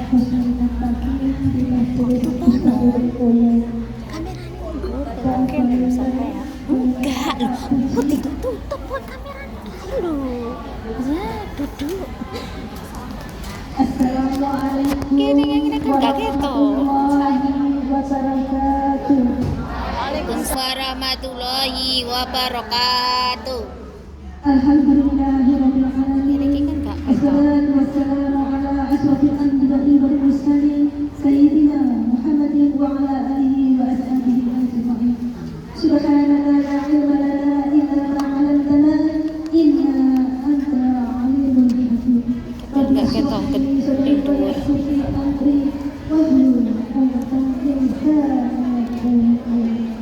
Oke, belum sampai ya. Enggak loh, aku tidak tutup buat kameranya. Aduh, ya duduk. Gini kan gak gitu. Waalaikumsalam warahmatullahi wabarakatuh. Alhamdulillahirrahmanirrahim. Ini kan gak gitu. Wassalatu wassalamu ala asrafil anbiya'i wal mursalin sayyidina Muhammadin wa ala alihi wa ashabihi ajma'in. Subhanaka la ilma lana illa ma 'allamtana inna anta 'alimul hakim. Rabbi shrah li sadri wa yassir li amri wahlul 'uqdatam min lisani yafqahu qawli.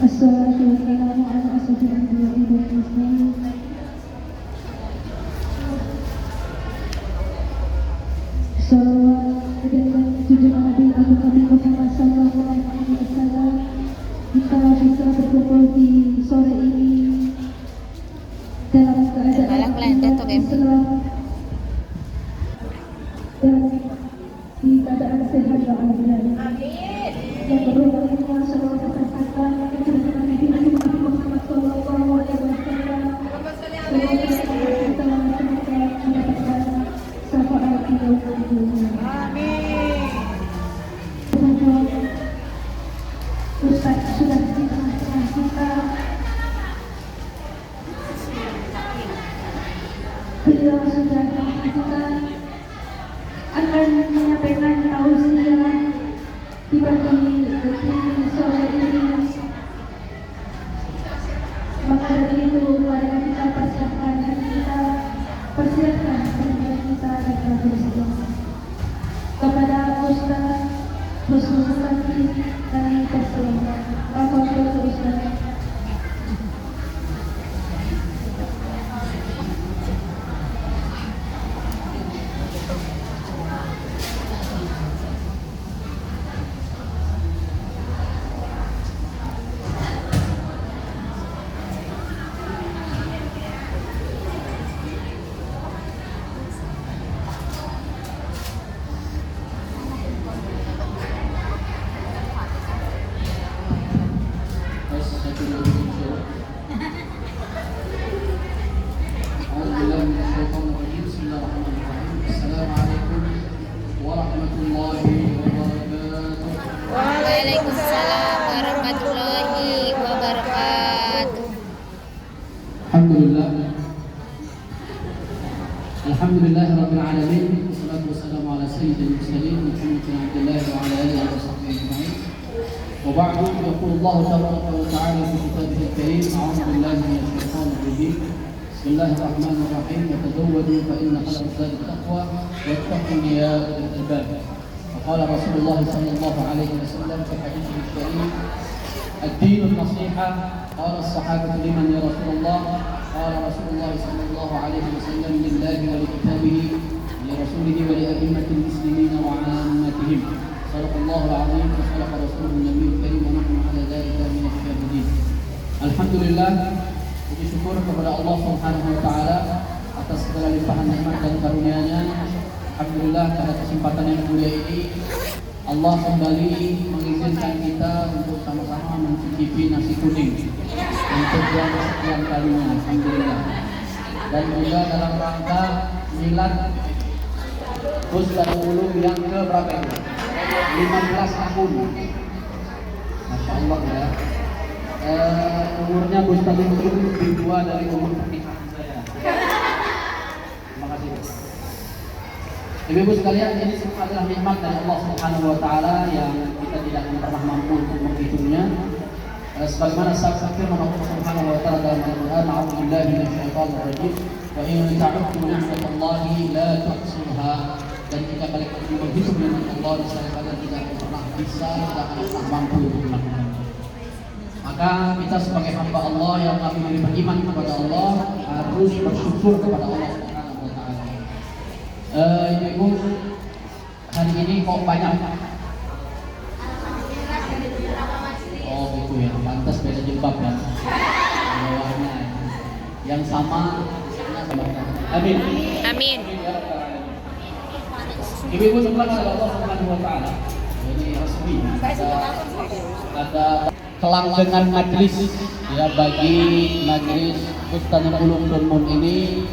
Assalatu wassalamu ala asrafil anbiya'i wal mursalin. Salawat dan junjungan Nabi Muhammad sallallahu alaihi wasallam. Kita bisa berkumpul di sore ini dalam keadaan Islam dan di keadaan sehat walafiat. Yang berdoa kita selalu katakan kepada Nabi Muhammad sallallahu alaihi wasallam. Semoga kita mendapatkan syafaat di dalam dunia. Amin. Ustaz sudah di tengah-tengah kita. Beliau sudah kita akan menyampaikan tausiah di pagi sore ini. Maka dari itu mari kita persiapkan hati kita, persiapkan pikiran kita dan berdoa kepada Ustaz Husnul Khatim kami persilakan. Apabila Ustaz Waalaikumsalam warahmatullahi wabarakatuh. Alhamdulillahirabbil alamin. Wassalatu wassalamu ala sayyidil mursalin Muhammadin abdillahi wa ala alihi wa sahbihi ajma'in. Wa ba'du, yaqulu Allah tabaraka wa ta'ala fi kitabihil karim. A'udzu billahi minasy syaithanir rajim. Bismillahirrahmanirrahim. Wa tazawwadu fa inna khayra zadi taqwa wattaqun ya ulil albab. قال رسول الله صلى الله عليه وسلم في حديثه الشريف: الدين النصيحة. قال الصحابة: لمن يا رسول الله؟ قال رسول الله صلى الله عليه وسلم: لله ولكتابه ولرسوله ولأئمة المسلمين وعامتهم. صدق الله العظيم وصدق رسوله النبي الكريم ونحن على ذلك من الشاهدين. Alhamdulillah, puji syukur kepada Allah Subhanahu wa taala atas segala limpahan nikmat dan karunia-Nya. Alhamdulillah, pada kesempatan yang mulia ini Allah kembali mengizinkan kita untuk sama-sama mencicipi nasi kuning untuk yang sekian kalinya. Alhamdulillah. Dan juga dalam rangka milad Gus Darul yang ke berapa itu? 15 tahun. Masya Allah ya. Umurnya Gus Darul lebih tua dari umur pernikahan saya. Terima kasih. Ibu-ibu sekalian, ini semua adalah nikmat dari Allah Subhanahu wa taala yang kita tidak akan pernah mampu untuk menghitungnya. Sebagaimana sabda firman Allah Subhanahu wa taala dalam Al-Qur'an, "A'udzubillahi minasyaitonir rajim, wa in ta'uddu ni'matallahi la tuhsuha." Dan jika kalian menghitung nikmat Allah, niscaya kalian tidak akan pernah bisa, tidak akan pernah mampu untuk melakukannya. Maka kita sebagai hamba Allah yang kami beriman kepada Allah harus bersyukur kepada Allah Subhanahu wa taala. Ibu-ibu, hari ini ini kok banyak? Oh gitu ya, pantas beda jilbab ya. Bawahnya yang sama, amin. Amin. Ibu-ibu sebelah Allah Subhanahu wa taala. Ini resmi. Ada kelanggengan majlis ya bagi majlis Bustanul Ulum Dunmun ini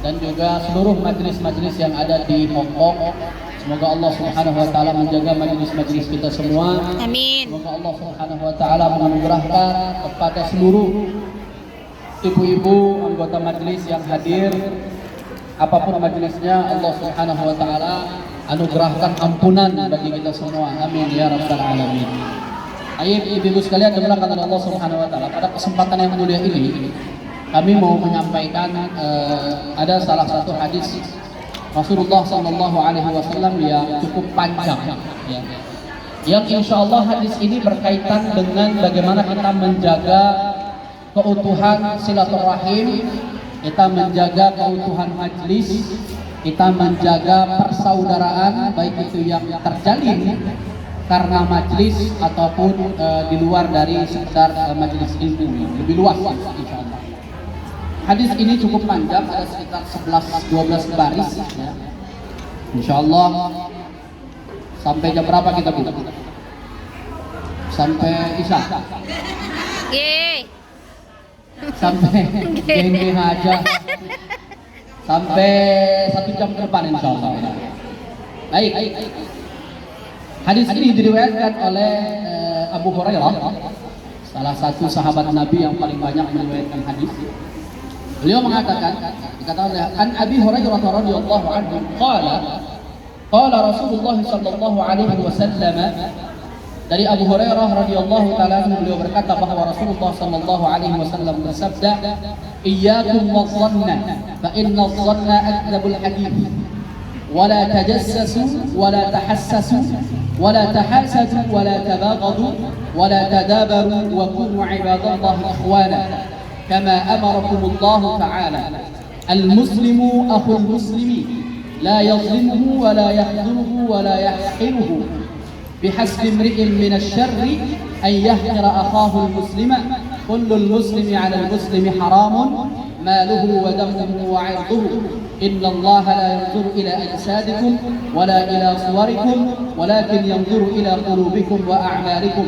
dan juga seluruh majlis-majlis yang ada di Hong Kong. Semoga Allah Subhanahu wa taala menjaga majlis-majlis kita semua. Amin. Semoga Allah Subhanahu wa taala menganugerahkan kepada seluruh ibu-ibu anggota majlis yang hadir, apapun majelisnya, Allah Subhanahu wa taala anugerahkan ampunan bagi kita semua. Amin ya rabbal alamin. Ayo ibu-ibu sekalian dimulakan oleh Allah Subhanahu wa taala. Pada kesempatan yang mulia ini kami mau menyampaikan ada salah satu hadis Rasulullah sallallahu alaihi wasallam yang cukup panjang ya. Yang insyaallah hadis ini berkaitan dengan bagaimana kita menjaga keutuhan silaturahim, kita menjaga keutuhan majlis, kita menjaga persaudaraan baik itu yang terjalin karena majlis ataupun di luar dari sekedar majlis ilmu, lebih luas insyaallah. Hadis ini cukup panjang, ada sekitar 11-12 baris ya. Insyaallah sampai jam berapa kita buka? Sampai Isya. Yeay. Sampai GNBH aja. Sampai 1 jam ke depan insyaallah. Baik. Hadis ini diriwayatkan oleh Abu Hurairah, salah satu sahabat Nabi yang paling banyak meriwayatkan hadis. Beliau mengatakan, dikatakan an Abi Hurairah radhiyallahu anhu qala Rasulullah sallallahu alaihi wasallam, dari Abu Hurairah radhiyallahu taala anhu beliau berkata bahwa Rasulullah sallallahu alaihi wasallam bersabda, iyyakum wadh-dhanna fa inna adh-dhanna akdzabul hadits wa la tajassasu wa la tahassasu wa la tahasadu wa la tabaghadu wa la tadabaru wa kunu ibadallahi ikhwana كما أمركم الله تعالى المسلم أخو المسلم لا يظلمه ولا يخذله ولا يحقره بحسب امرئ من الشر أن يحقر أخاه المسلم كل المسلم على المسلم حرام ماله ودمه وعرضه إن الله لا ينظر إلى أجسادكم ولا إلى صوركم ولكن ينظر إلى قلوبكم وأعمالكم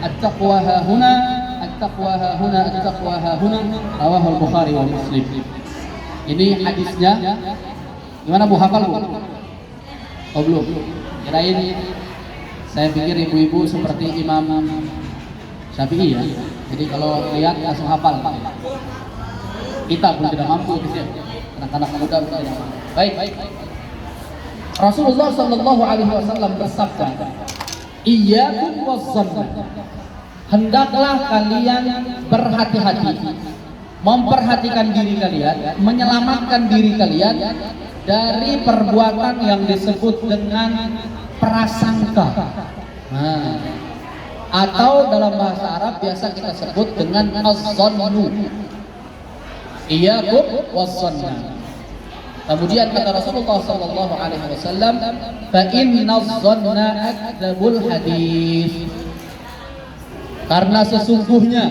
التقوى ها هنا التقوى ها هنا التقوى ها هنا رواه البخاري ومسلم. Ini hadisnya gimana Bu, hafal Bu? Oh belum? Kirain saya pikir ibu-ibu seperti Imam Syafi'i ya. Jadi kalau lihat langsung hafal. Kita pun tidak mampu gitu ya. Anak-anak muda pun tidak mampu. Baik. Rasulullah sallallahu alaihi wasallam bersabda, "Iyyakum wash-dhanna." Hendaklah kalian berhati-hati, memperhatikan diri kalian, menyelamatkan diri kalian dari perbuatan yang disebut dengan prasangka. Nah, atau dalam bahasa Arab biasa kita sebut dengan az-zannu. Iyyakum was-zanna. Kemudian kata Rasulullah sallallahu alaihi wasallam, "Fa inna az-zanna akdzabul hadits." Karena sesungguhnya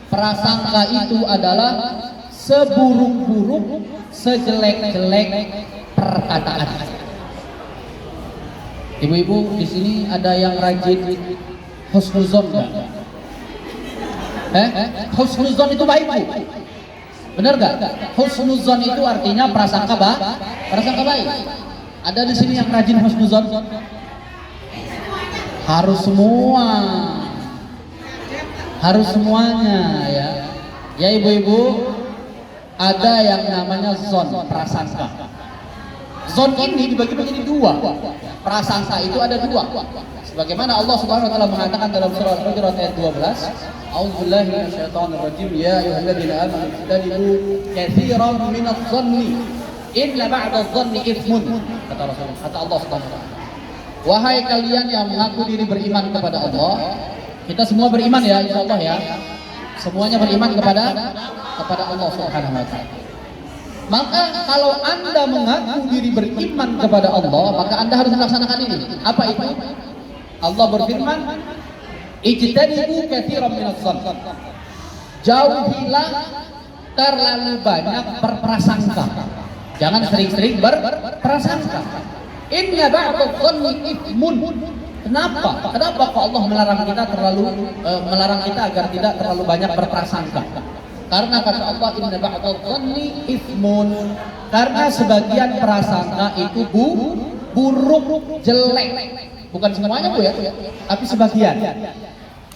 prasangka itu adalah seburuk-buruk, sejelek-jelek perkataan. Ibu-ibu di sini ada yang rajin husnuzon enggak? Husnuzon itu baik Bu? Benar gak? Husnuzon itu artinya prasangka baik. Ada di sini yang rajin husnuzon? Harus semua. Harus semuanya ya. Ya ibu-ibu, ada yang namanya zon, prasangka. Zon ini dibagi menjadi dua. Prasangka itu ada dua. Sebagaimana Allah Subhanahu wa taala mengatakan dalam surah Al-Hujurat ayat 12, A'udzubillahi minasyaitonir rajim, ya ayyuhalladzina amanu ijtanibu katsiran minadh-dhanni inna ba'dadh-dhanni itsmun. Kata Rasulullah, kata Allah Subhanahu wa taala. Wahai kalian yang mengaku diri beriman kepada Allah, kita semua beriman ya insyaallah ya. Semuanya beriman kepada Allah Subhanahu wa taala. Maka kalau Anda mengaku diri beriman kepada Allah, maka Anda harus melaksanakan ini. Apa itu? Allah berfirman, ijtanibu katsiran minadh dhann. Jauhilah terlalu banyak berprasangka. Jangan sering-sering berprasangka. Inna ba'dadh dhanni itsmun. Kenapa? Kenapa kok Allah melarang kita agar tidak terlalu banyak berprasangka? Karena kata Allah, inna ba'dadh dhanni itsmun. Karena sebagian prasangka itu buruk, jelek. Bukan semuanya Bu ya, tapi sebagian.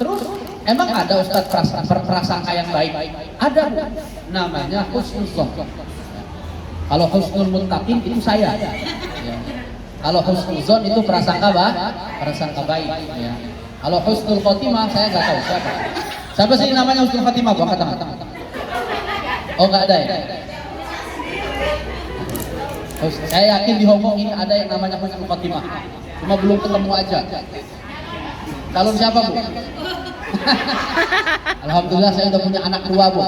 Terus emang ada Ustaz prasangka yang baik? Ada Bu. Namanya husnuzon. Kalau husnul muttaqin itu saya. Ya. Kalau husnuzon itu prasangka baik. Ya. Kalau husnul khotimah saya nggak tahu siapa. Siapa sih namanya husnul khotimah? Bu, angkat tangan. Oh nggak ada ya? Saya yakin di Hongkong ini ada yang namanya husnul khotimah. Cuma belum ketemu aja. Calon siapa Bu? Alhamdulillah saya udah punya anak 2 Bu.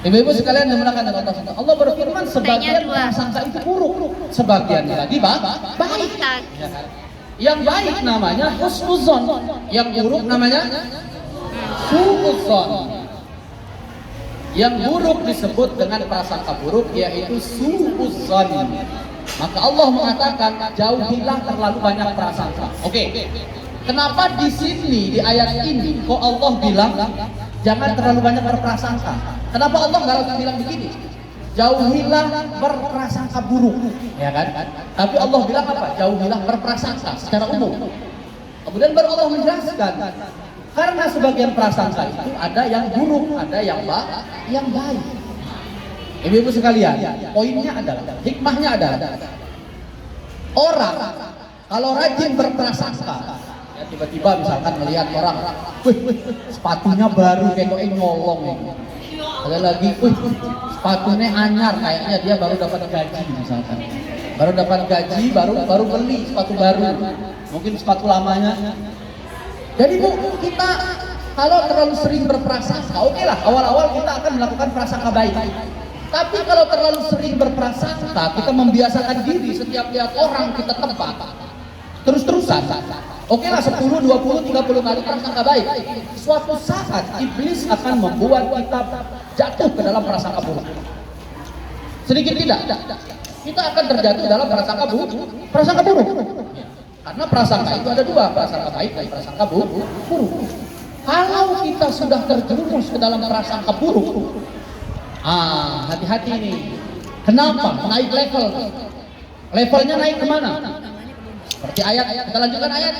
Ibu-ibu sekalian yang menggunakan Allah, Allah berfirman sebagian prasangka itu buruk, sebagian lagi baik. Yang baik namanya husnuzon, yang buruk namanya su'uzon. Yang buruk disebut dengan prasangka buruk yaitu su'uzon. Maka Allah mengatakan jauhilah terlalu banyak prasangka. Oke. Kenapa di sini di ayat ini kok Allah bilang jangan terlalu banyak berprasangka? Kenapa Allah nggak langsung bilang begini? Jauhilah berprasangka buruk, ya kan? Tapi Allah bilang apa? Jauhilah berprasangka secara umum. Kemudian baru Allah menjelaskan karena sebagian prasangka itu ada yang buruk, ada yang baik. Ibu-ibu sekalian, poinnya adalah, hikmahnya adalah orang kalau rajin berprasangka, ya tiba-tiba misalkan melihat orang, sepatunya baru kayak nyolong ini. Ada lagi, sepatunya anyar kayaknya dia baru dapat gaji misalkan. Baru dapat gaji, baru beli sepatu baru. Mungkin sepatu lamanya. Jadi Bu, kita kalau terlalu sering berprasangka, oke lah, awal-awal kita akan melakukan prasangka baik. Tapi kalau terlalu sering berprasangka, kita membiasakan diri setiap lihat orang kita tempat terus-terusan. Oke lah 10, 20, 30 kali prasangka baik. Suatu saat iblis akan membuat kita jatuh ke dalam prasangka buruk. Sedikit tidak, kita akan terjatuh dalam prasangka buruk. Karena prasangka itu ada 2, prasangka baik dan prasangka buruk. Kalau kita sudah terjerumus ke dalam prasangka buruk, hati-hati nih. Kenapa? Naik level. Levelnya naik kemana? Seperti ayat, kita lanjutkan ayat.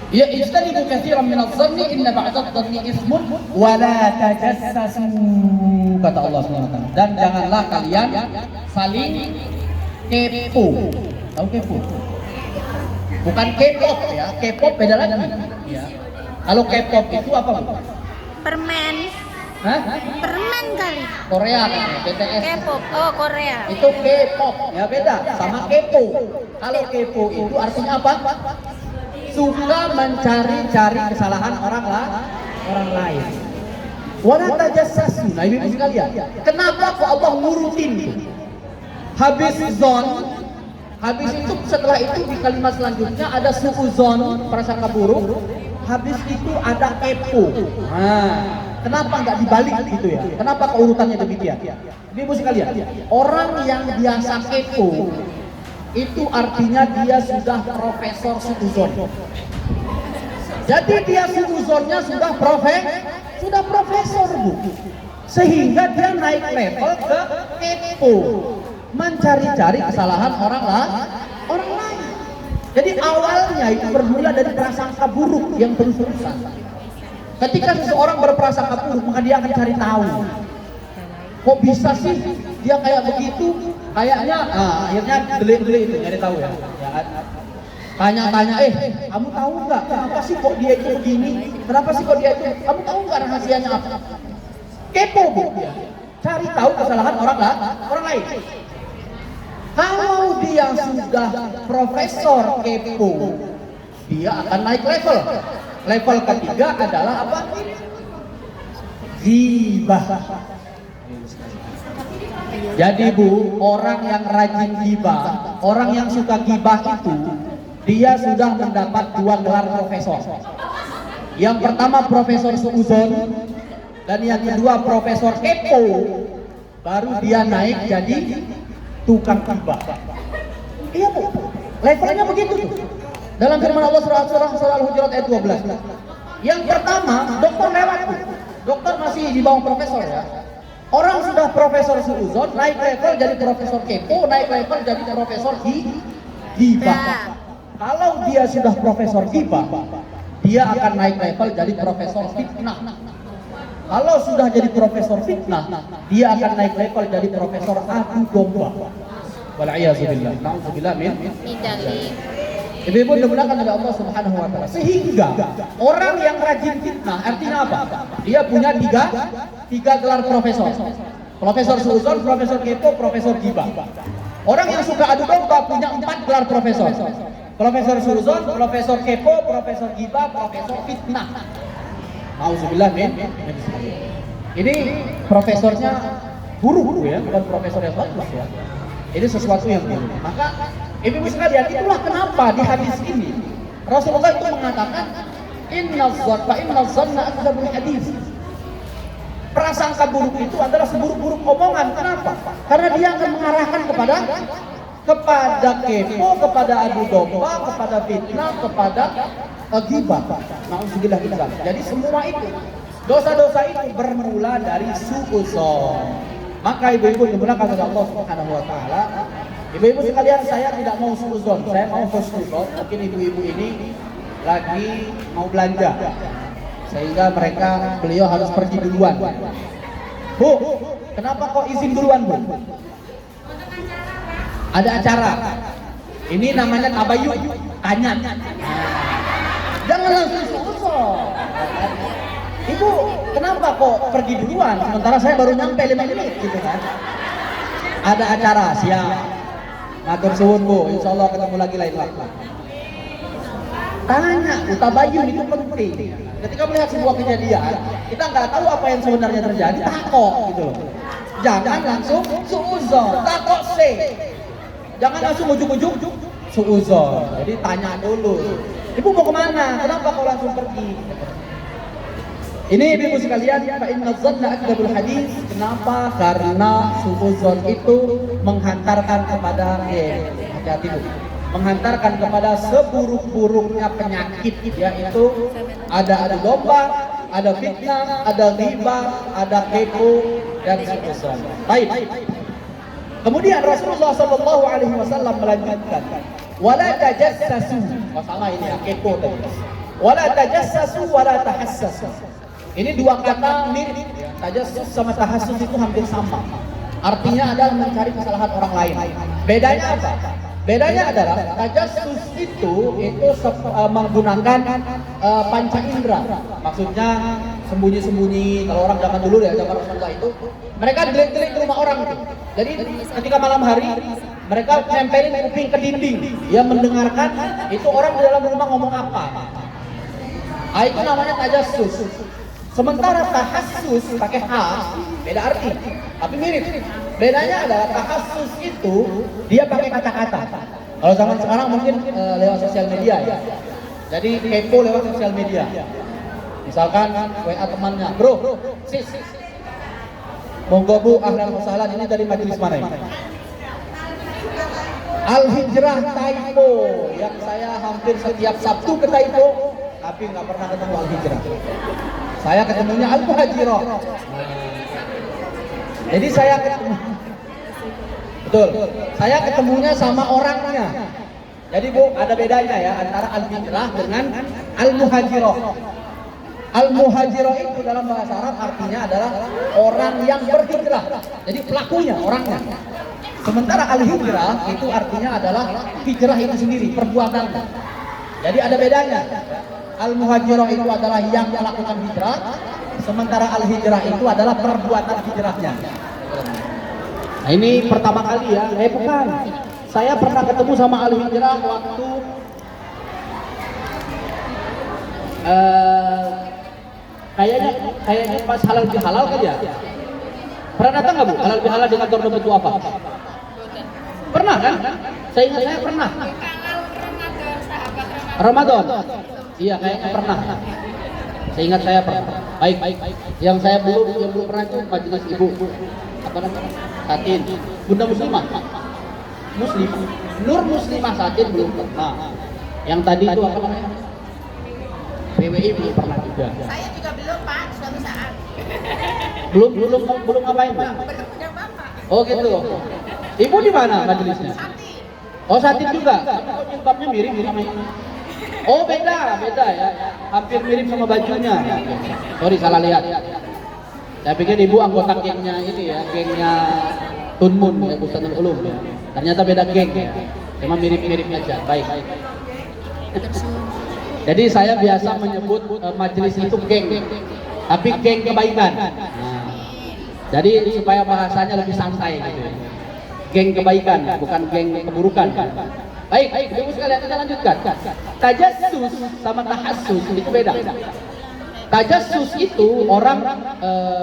Ya ijtanibu katsiran minadh dhanni inna ba'dadh dhanni itsmun wa la tajassasu, kata Allah SWT. Dan janganlah kalian saling kepo. Tahu kepo? Bukan K-pop ya, K-pop beda lagi ya. Kalau K-pop itu apa Bu? Permen. Hah? Permen kali. Korea kan, BTS. K-pop. Oh, Korea. Itu K-pop, ya beda sama kepo. Kalau kepo itu artinya apa? Suka mencari-cari kesalahan orang lain. Wala tajassasu. Nah, ibu sekalian, kenapa kok Allah ngurutin itu? Habis itu setelah itu di kalimat selanjutnya ada su'uzon, prasangka buruk. Habis itu ada kepo. Kenapa nggak dibalik gitu ya? Kenapa keurutannya demikian? Ibu sekalian, orang yang biasa kepo itu artinya dia sudah profesor su'uzon. Jadi dia su'uzonnya sudah profesor Bu. Sehingga dia naik level ke kepo, mencari-cari kesalahan orang lain. Jadi awalnya itu bermula dari prasangka buruk yang terus-terusan. Ketika seseorang berprasangka buruk, maka dia akan cari tahu. Kok bisa sih dia kayak begitu? Kayaknya, akhirnya geli-geli itu nyari tahu ya. Tanya-tanya, kamu tahu nggak kenapa sih kok dia itu begini? Kenapa sih kok dia itu? Kamu tahu nggak rahasianya apa? Kepo Bu. Cari tahu kesalahan orang lain. Kalau dia sudah profesor kepo, dia akan naik level. Level ketiga adalah apa? Ghibah. Jadi Bu, orang yang rajin gibah, orang yang suka gibah itu, dia sudah mendapat 2 gelar profesor. Yang pertama Profesor Suuzon, dan yang kedua Profesor Kepo. Baru dia naik jadi tukang gibah. Iya Bu, levelnya begitu tuh. Dalam firman Allah surah Al-Hujurat ayat 12. Yang pertama, dokter lewat Bu. Dokter masih di bawah profesor ya. Orang sudah Profesor Suuzon, naik level jadi Profesor Kepo, naik level jadi Profesor Gibah. Kalau dia sudah Profesor Gibah, dia akan naik level jadi Profesor Fitnah. Kalau sudah jadi Profesor Fitnah, dia akan naik level jadi Profesor adu domba. Wal'iyadzubillah. Na'udzubillah min dzalik. Ibu-ibu dimuliakan oleh Allah Subhanahu wa taala. Sehingga orang yang rajin fitnah artinya apa? Dia punya tiga gelar profesor. Profesor Suuzon, Profesor Kepo, Profesor Gibah. Orang yang suka adu domba punya 4 gelar profesor. Profesor Suuzon, Profesor Kepo, Profesor Gibah, Profesor Fitnah. Nauzubillah min. Ini profesornya buruk ya, bukan profesor yang bagus ya. Ini sesuatu yang buruk. Maka ibu sekalian, itulah kenapa di hadis ini Rasulullah itu mengatakan inna dhanna akdzabul hadis. Prasangka buruk itu adalah seburuk-buruk omongan. Kenapa? Karena dia akan mengarahkan kepada kepo, kepada adu domba, kepada fitnah, kepada ghibah. Nauzubillah min dzalik. Jadi semua itu dosa-dosa itu bermula dari suudzon. Maka ibu-ibu dimuliakan oleh Allah Subhanahu wa taala. Ibu-ibu sekalian, saya tidak mau suudzon, saya mau husnudzon. Mungkin ibu-ibu ini lagi mau belanja, sehingga beliau harus pergi duluan. Bu, kenapa kok izin duluan Bu? Ada acara. Ini namanya tabayun, tanya. Jangan langsung suudzon. Ibu, kenapa kok pergi duluan? Sementara saya baru nyampe 5 menit gitu kan? Ada acara, siap. Matur suwun Bu, insya Allah ketemu lagi lain waktu. Tanya, tabayun itu penting. Ketika melihat sebuah kejadian, kita nggak tahu apa yang sebenarnya terjadi, takok gitu loh. Jangan langsung suudzon, takok se. Jangan langsung ujuk-ujuk suudzon. Jadi tanya dulu. Ibu mau kemana? Kenapa kau langsung pergi? Ini ibu sekalian, fa inna dhanna akdzabul hadis. Kenapa? Karena suudzon itu menghantarkan kepada hati-hati Bu. Menghantarkan kepada seburuk-buruknya penyakit, yaitu ada adu domba, ada fitnah, ada ghibah, ada kepo dan suudzon. Baik. Kemudian Rasulullah sallallahu alaihi wasallam melanjutkan, wala tajassasu. Masalah ini ya, kepo tadi. Wala tajassasu wala tahassasu. Ini 2 kata mirip. Tajassus sama tahassus itu hampir sama. Artinya adalah mencari kesalahan orang lain. Bedanya apa? Bedanya adalah tajassus itu menggunakan panca indera. Maksudnya sembunyi-sembunyi. Kalau orang zaman dulu ya, zaman Rasulullah itu, mereka delik-delik ke rumah orang itu. Jadi ketika malam hari mereka nempelin kuping ke dinding. Dia mendengarkan itu orang di dalam rumah ngomong apa. Itu namanya tajassus. Sementara tahassus pakai H, beda arti, tapi mirip. Bedanya adalah tahassus itu dia pakai kata-kata. Kalau zaman sekarang mungkin lewat sosial media ya. Jadi kepo lewat sosial media. Misalkan WA temannya, bro, sis, monggo Bu, ahlan wa sahlan, ini dari majelis mana ini? Al-Hijrah Taipo, yang saya hampir setiap Sabtu ke Taipo, tapi nggak pernah ketemu Al-Hijrah. Saya ketemunya Al-Muhajirah. Jadi saya ketemu, betul, saya ketemunya sama orangnya. Jadi Bu, ada bedanya ya antara Al-Hijrah dengan Al-Muhajirah. Al-Muhajirah itu dalam bahasa Arab artinya adalah orang yang berhijrah. Jadi pelakunya, orangnya. Sementara Al-Hijrah itu artinya adalah hijrah itu sendiri, perbuatan. Jadi ada bedanya. Al-Muhajirah itu adalah yang melakukan hijrah, sementara Al-Hijrah itu adalah perbuatan hijrahnya. Nah, ini pertama kali ya, bukan. Saya pernah ketemu sama Al-Hijrah waktu kayaknya pas halal bihalal kan ya. Pernah datang nggak Bu? Halal bihalal di kantor dompet itu apa? Pernah kan? Saya ingat saya pernah. Ramadan. Iya kayaknya pernah. Saya ingat saya pernah. Baik. Yang belum pernah itu majelis ibu. Apa namanya? Satin. Bunda Muslimah. Nur Muslimah Satin belum pernah. Yang tadi itu apa namanya? PWI belum pernah juga. Saya juga belum Pak, suatu saat. Belum ngapain Pak? Belum punya bapak. Oh gitu. Ibu di mana majelisnya? Sati. Oh Satin juga. Kok jilbabnya mirip sama ini? Oh beda ya. Hampir mirip sama bajunya. Sorry salah lihat. Saya pikir ibu anggota gengnya ini ya, gengnya Tunmun ya, Bustanul Ulum ya. Ternyata beda geng ya. Cuma mirip-mirip aja. Baik. Jadi saya biasa menyebut majelis itu geng, tapi geng kebaikan. Nah, jadi supaya bahasanya lebih santai gitu ya. Geng kebaikan, bukan geng keburukan. Baik, ibu sekalian kita lanjutkan. Tajassus sama tahassus itu beda. Tajassus itu orang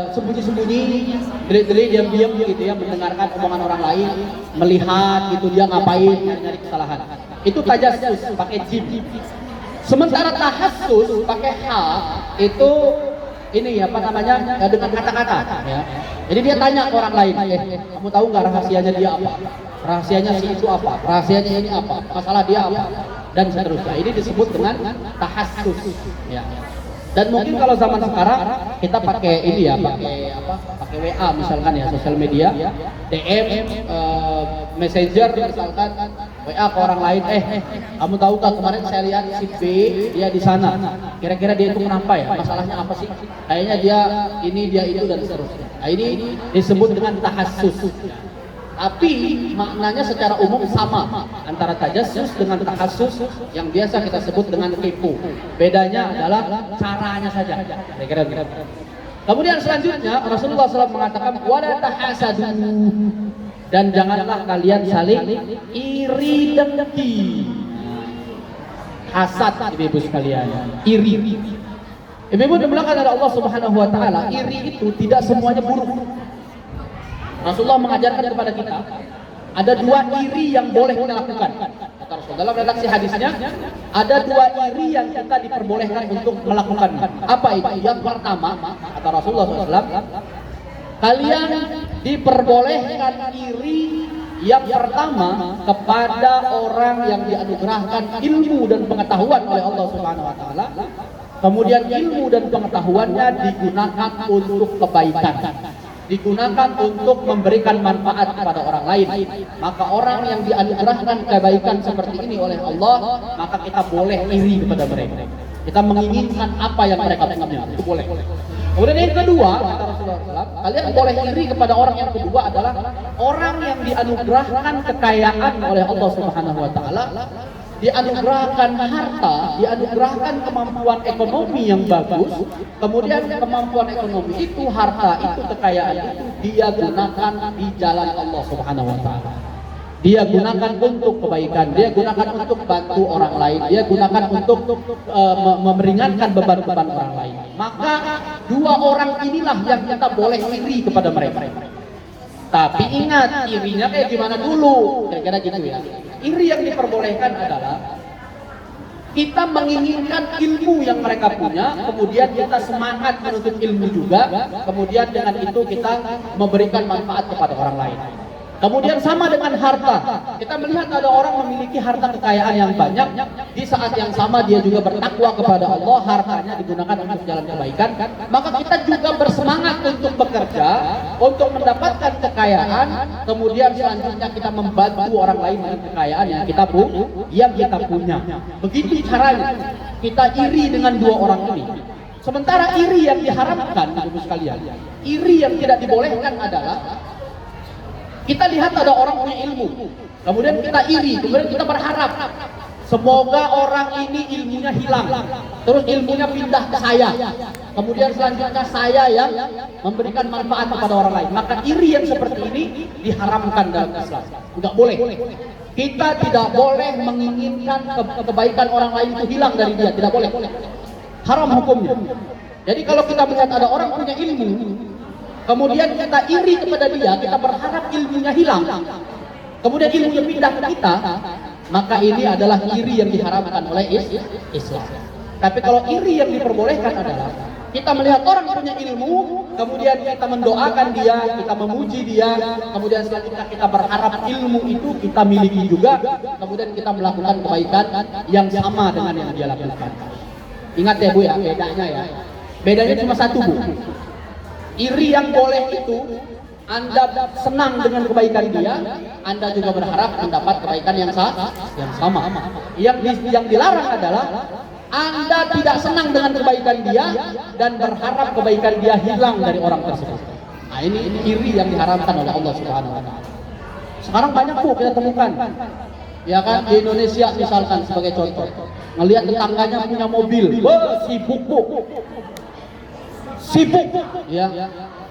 sembunyi-sembunyi, deli-deli, diam-diam gitu ya, mendengarkan omongan orang lain, melihat gitu dia ngapain, nyari kesalahan. Itu tajassus pakai jim. Sementara tahassus pakai H itu ini ya apa namanya dengan kata-kata ya. Jadi dia tanya ke orang lain, kamu tahu nggak rahasianya dia apa? Rahasianya si itu apa? Rahasianya ini apa? Masalah dia apa? Dan seterusnya. Ini disebut dengan tahassus ya. Dan mungkin kalau zaman sekarang kita pakai ini ya, pakai WA misalkan ya, sosial media, DM, Messenger misalkan, WA ke orang lain, kamu tahu kan kemarin saya lihat si B dia di sana, kira-kira dia itu kenapa ya, masalahnya apa sih? Kayaknya dia ini dia itu dan seterusnya. Nah, ini disebut dengan tahassus. Tapi maknanya secara umum sama antara tajassus dengan tahassus yang biasa kita sebut dengan kepo. Bedanya adalah caranya saja. Kira-kira. Kemudian selanjutnya Rasulullah SAW mengatakan wala tahasadu, dan janganlah kalian saling iri dengki. Hasad ibu-ibu sekalian, iri. Ibu-ibu dimulakan oleh Allah Subhanahu wa taala, iri itu tidak semuanya buruk. Rasulullah mengajarkan kepada kita ada dua iri yang boleh kita lakukan. Kata Rasul dalam redaksi hadisnya, ada dua iri yang kita diperbolehkan untuk melakukannya. Apa itu? Yang pertama, kata Rasulullah SAW, kalian diperbolehkan iri yang pertama kepada orang yang dianugerahkan ilmu dan pengetahuan oleh Allah Subhanahu wa taala. Kemudian ilmu dan pengetahuannya digunakan untuk kebaikan, digunakan untuk memberikan manfaat kepada orang lain. Maka orang yang dianugerahkan kebaikan seperti ini oleh Allah, maka kita boleh iri kepada mereka. Kita menginginkan apa yang mereka punya, itu boleh. Kemudian yang kedua, kata Rasulullah SAW, kalian boleh iri kepada orang yang kedua adalah orang yang dianugerahkan kekayaan oleh Allah Subhanahu wa taala, dianugerahkan harta, dianugerahkan kemampuan ekonomi yang bagus. Kemudian kemampuan ekonomi itu, harta itu, kekayaan itu dia gunakan di jalan Allah Subhanahu wa taala. Dia gunakan untuk kebaikan, dia gunakan untuk bantu orang lain, dia gunakan untuk meringankan beban-beban orang lain. Maka dua orang inilah yang kita boleh iri kepada mereka. Tapi ingat, irinya kayak gimana dulu, kira-kira gitu ya. Iri yang diperbolehkan adalah kita menginginkan ilmu yang mereka punya, kemudian kita semangat menuntut ilmu juga, kemudian dengan itu kita memberikan manfaat kepada orang lain. Kemudian sama dengan harta, kita melihat ada orang memiliki harta kekayaan yang banyak, di saat yang sama dia juga bertakwa kepada Allah, hartanya digunakan untuk jalan kebaikan, maka kita juga bersemangat untuk bekerja, untuk mendapatkan kekayaan, kemudian selanjutnya kita membantu orang lain dengan kekayaan yang kita punya. Begitu caranya kita iri dengan dua orang ini. Sementara iri yang diharamkan, ibu sekalian, iri yang tidak dibolehkan adalah kita lihat ada orang punya ilmu, kemudian kita iri, kemudian kita berharap semoga orang ini ilmunya hilang, terus ilmunya pindah ke saya, kemudian selanjutnya saya yang memberikan manfaat kepada orang lain. Maka iri yang seperti ini diharamkan dalam Islam, tidak boleh. Kita tidak boleh menginginkan kebaikan orang lain itu hilang dari dia, tidak boleh. Haram hukumnya. Jadi kalau kita melihat ada orang punya ilmu, kemudian kita iri kepada dia, kita berharap ilmunya hilang, kemudian ilmunya pindah ke kita, maka ini adalah iri yang diharamkan oleh Islam. Tapi kalau iri yang diperbolehkan adalah kita melihat orang punya ilmu, kemudian kita mendoakan dia, kita memuji dia, kemudian selanjutnya kita berharap ilmu itu kita miliki juga, kemudian kita melakukan kebaikan yang sama dengan yang dia lakukan. Ingat ya Bu ya, bedanya ya. Bedanya cuma satu Bu. Iri yang boleh itu Anda senang dengan kebaikan dia, Anda juga berharap mendapat kebaikan yang sama. Yang dilarang adalah Anda tidak senang dengan kebaikan dia dan berharap kebaikan dia hilang dari orang tersebut. Nah, ini iri yang diharamkan oleh Allah Subhanahu wa taala. Sekarang banyak Bu kita temukan. Ya kan, di Indonesia misalkan sebagai contoh, ngelihat tetangganya punya mobil, sibuk Bu. Sibuk ya.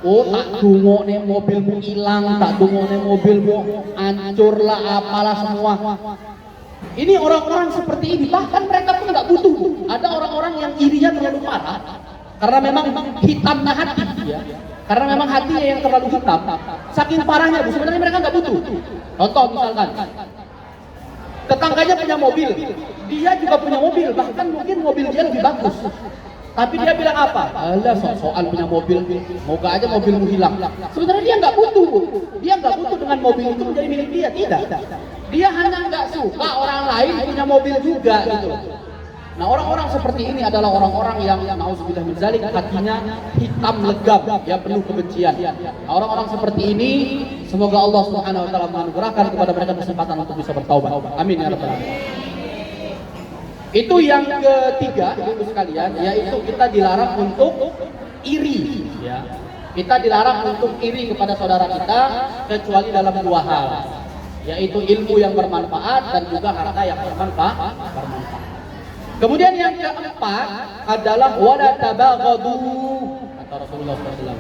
Oh, tak dungo nih mobilmu hilang, tak dungo nih mobilmu hancur lah, apalah semua. Ini orang-orang seperti ini, bahkan mereka pun nggak butuh. Ada orang-orang yang irinya terlalu parah, karena memang hitamnya hati ya. Karena memang hatinya yang terlalu hitam, saking parahnya Bu, sebenarnya mereka nggak butuh. Contoh misalkan, tetangganya punya mobil, dia juga punya mobil, bahkan mungkin mobil dia lebih bagus. Tapi dia bilang apa? Alah, soal punya mobil, moga aja mobilmu hilang. Sebenarnya dia nggak butuh, dia nggak butuh dengan mobil itu menjadi milik dia, tidak. Dia hanya nggak suka orang lain punya mobil juga gitu. Nah, orang-orang seperti ini adalah orang-orang yang nauzubillah min dzalik, hatinya hitam legam, ya penuh kebencian. Nah, orang-orang seperti ini semoga Allah Subhanahu wa taala menganugerahkan kepada mereka kesempatan untuk bisa bertaubat. Amin ya rabbal alamin. Itu yang ketiga, Ibu sekalian, yaitu kita dilarang untuk iri, ya. Kita dilarang untuk iri kepada saudara kita kecuali dalam dua hal, yaitu ilmu yang bermanfaat dan juga harta yang bermanfaat. Kemudian yang keempat adalah wala tabaghadu, kata Rasulullah SAW.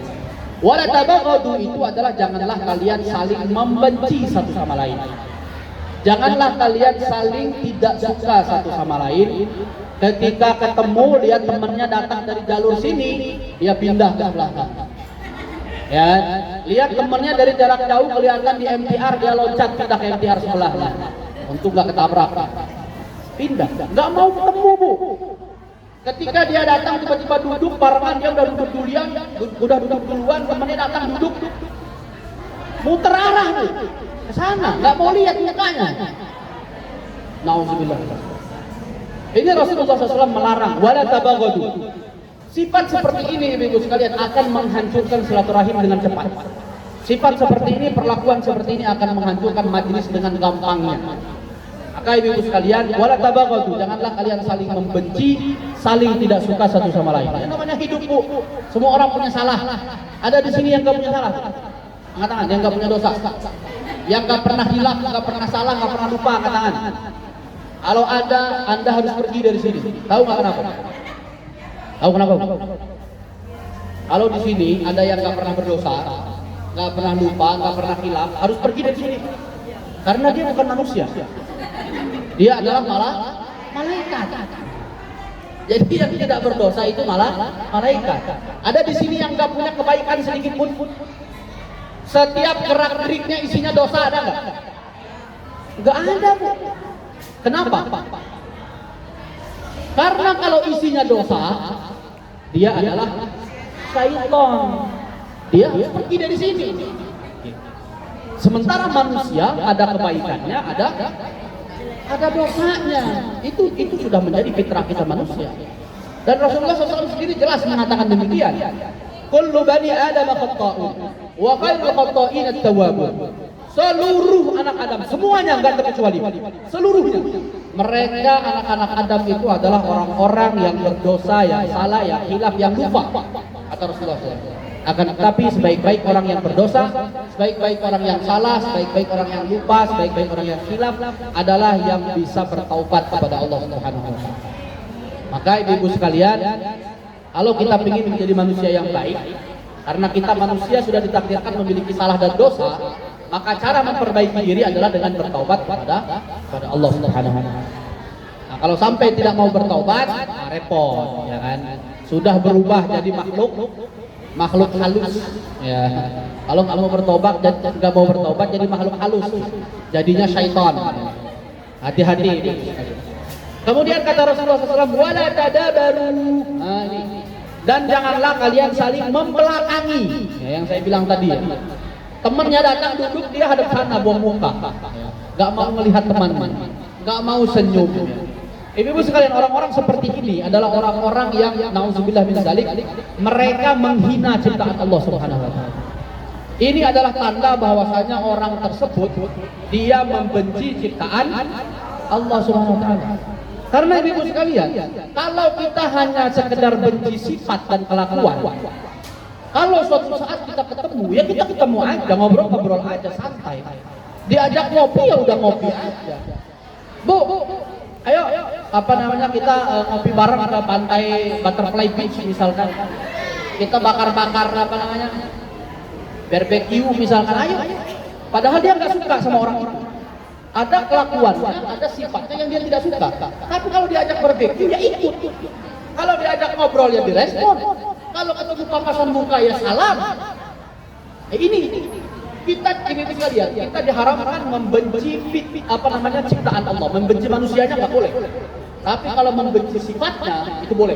Wala tabaghadu itu adalah janganlah kalian saling membenci satu sama lain. Janganlah kalian saling tidak suka satu sama lain. Ketika ketemu lihat temannya datang dari jalur sini, dia pindah ke belakang. Ya, lihat temannya dari jarak jauh kelihatan di MTR, dia loncat pindah ke MTR sebelahnya. Untuk nggak ketabrak. Pindah, nggak mau ketemu Bu. Ketika dia datang tiba-tiba duduk, barengan dia udah duduk duluan, temannya datang duduk, muter arah Bu. Ke sana, nggak mau lihat mukanya. Nauzubillah. Ini Rasulullah SAW melarang wala tabaghadu. Sifat seperti ini Ibu sekalian akan menghancurkan silaturahim dengan cepat. Sifat seperti ini, perlakuan seperti ini akan menghancurkan majelis dengan gampangnya. Maka Ibu sekalian, wala tabaghadu, janganlah kalian saling membenci, saling tidak suka satu sama lain. Yang namanya hidup Bu, semua orang punya salah. Ada di sini yang nggak punya salah. Angkat tangan, yang nggak punya dosa. Yang nggak pernah hilaf, nggak pernah salah, nggak pernah lupa, angkat tangan. Kalau ada, Anda harus pergi dari sini. Tahu nggak kenapa? Tahu kenapa? Kalau di sini ada yang nggak pernah berdosa, nggak pernah lupa, nggak pernah hilaf, harus pergi dari sini. Karena dia bukan manusia. Dia adalah malaikat. Jadi yang tidak berdosa itu malah malaikat. Ada di sini yang nggak punya kebaikan sedikit pun. Setiap gerak-geriknya isinya dosa, ada nggak? Nggak ada Bu. Kenapa? Karena kalau isinya dosa, dia adalah syaitan. Dia harus pergi dari sini. Sementara manusia ada kebaikannya, ada dosanya. Itu sudah menjadi fitrah kita manusia. Dan Rasulullah SAW sendiri jelas mengatakan demikian. Kullu bani Adam khata'un wa khairul khata'in at-tawwabun. Seluruh anak Adam, semuanya enggak terkecuali. Seluruhnya. Mereka anak-anak Adam itu adalah orang-orang yang berdosa, yang salah, yang hilaf, yang lupa. Kata Rasulullah SAW. Akan tetapi sebaik-baik orang yang berdosa, sebaik-baik orang yang salah, sebaik-baik orang yang lupa, sebaik-baik orang yang hilaf adalah yang bisa bertaubat kepada Allah Subhanahu wa taala. Maka Ibu sekalian, kalau kita ingin menjadi manusia yang baik, karena kita manusia sudah ditakdirkan memiliki salah dan dosa, maka cara memperbaiki diri adalah dengan bertaubat kepada Allah Subhanahu wa taala. Nah, kalau sampai tidak mau bertaubat, repot, ya kan? Sudah berubah jadi makhluk makhluk halus. Ya, kalau nggak mau bertobat dan nggak mau bertobat jadi makhluk halus, jadinya syaitan. Hati-hati. Kemudian kata Rasulullah SAW, wala tadabaru. Nah, ini. Dan janganlah kalian saling membelakangi. Ya, yang saya bilang tadi ya. Temannya datang duduk, dia hadap sana buang muka. Gak mau melihat teman-teman, gak mau senyum. Ibu-ibu sekalian, orang-orang seperti ini adalah orang-orang yang nauzubillah min dzalik, mereka menghina ciptaan Allah Subhanahu wa taala. Ini adalah tanda bahwasanya orang tersebut dia membenci ciptaan Allah Subhanahu wa taala. Karena ibu sekalian, kalau kita hanya sekedar benci sifat dan kelakuan, kalau suatu saat kita ketemu, ya kita ketemu aja, ngobrol-ngobrol aja santai. Diajak ngopi ya udah ngopi aja. Bu, ayo, apa namanya kita ngopi bareng ke pantai Butterfly Beach misalkan. Kita bakar-bakar apa namanya, barbecue misalkan, ayo. Padahal dia nggak suka sama orang-orang. Ada kelakuannya, ada sifatnya yang dia tidak suka. Tapi kalau diajak barbecue ya ikut. Kalau diajak ngobrol ya direspon. Kalau ketemu papasan muka ya salam. Ini kita sekalian, kita diharamkan membenci apa namanya ciptaan Allah, membenci manusianya nggak boleh. Tapi kalau membenci sifatnya itu boleh.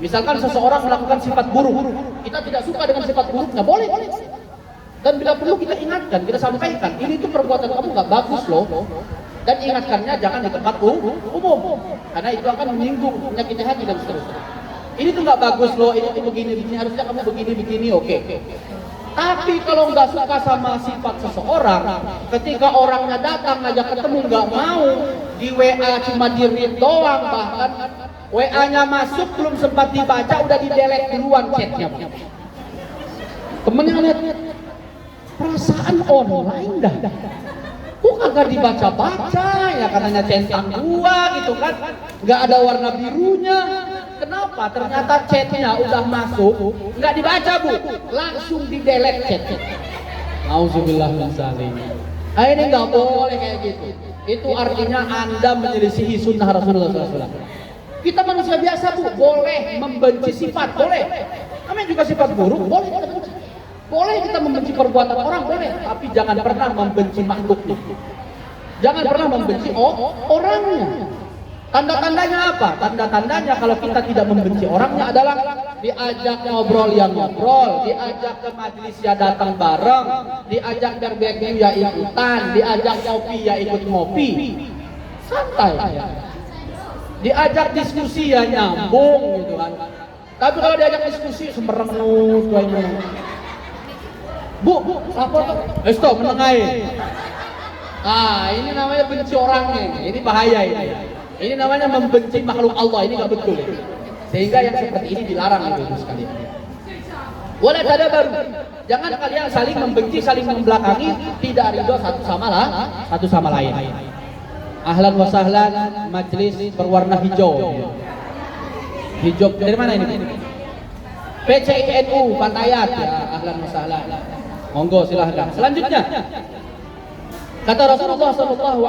Misalkan seseorang melakukan sifat buruk, kita tidak suka dengan sifat buruknya, boleh. Dan bila perlu kita ingatkan, kita sampaikan, ini tuh perbuatan kamu nggak bagus loh. Dan ingatkannya jangan di tempat umum, karena itu akan menyinggung, menyakiti hati dan seterusnya. Ini tuh nggak bagus loh, ini tuh begini, harusnya kamu begini, oke. Tapi kalau nggak suka sama sifat seseorang, ketika orangnya datang ngajak ketemu nggak mau, di WA cuma di-read doang, bahkan WA-nya masuk belum sempat dibaca udah di-delete duluan chatnya. Temennya lihat perasaan online dah. Kok kagak dibaca-baca ya, katanya centang gua gitu kan, nggak ada warna birunya. Kenapa? Ternyata chatnya udah masuk, nggak dibaca bu, langsung di delete chatnya. Nauzubillah min dzalik. Ini nggak boleh kayak gitu. Itu artinya Anda menyelisihi sunnah Rasulullah SAW. Kita manusia biasa bu, boleh membenci sifat, boleh. Namanya juga sifat buruk, boleh kita benci. Boleh kita membenci perbuatan orang, boleh. Tapi jangan pernah membenci makhluknya. Jangan pernah membenci orangnya. Tanda-tandanya apa? Tanda-tandanya kalau kita tidak membenci orangnya adalah diajak ngobrol yang ngobrol, diajak ke majelis ya datang bareng, diajak barbecue ya ikutan, diajak ngopi ya ikut ngopi. Santai. Diajak diskusi ya nyambung gitu kan. Tapi kalau diajak diskusi semberengut kayaknya. Bu, lapor tuh. Stop, menengahin. Ini namanya benci orangnya. Ini bahaya ini. Ini namanya membenci makhluk Allah, ini nggak betul. Sehingga yang seperti ini dilarang ibu sekalian. Wala tadabaru. Jangan kalian saling membenci, saling membelakangi, tidak ridho satu sama lain. Ahlan wa sahlan, majlis berwarna hijau. Hijau dari mana ini? PCINU Pantayat ya, ahlan wa sahlan. Monggo silahkan. Selanjutnya kata Rasulullah SAW,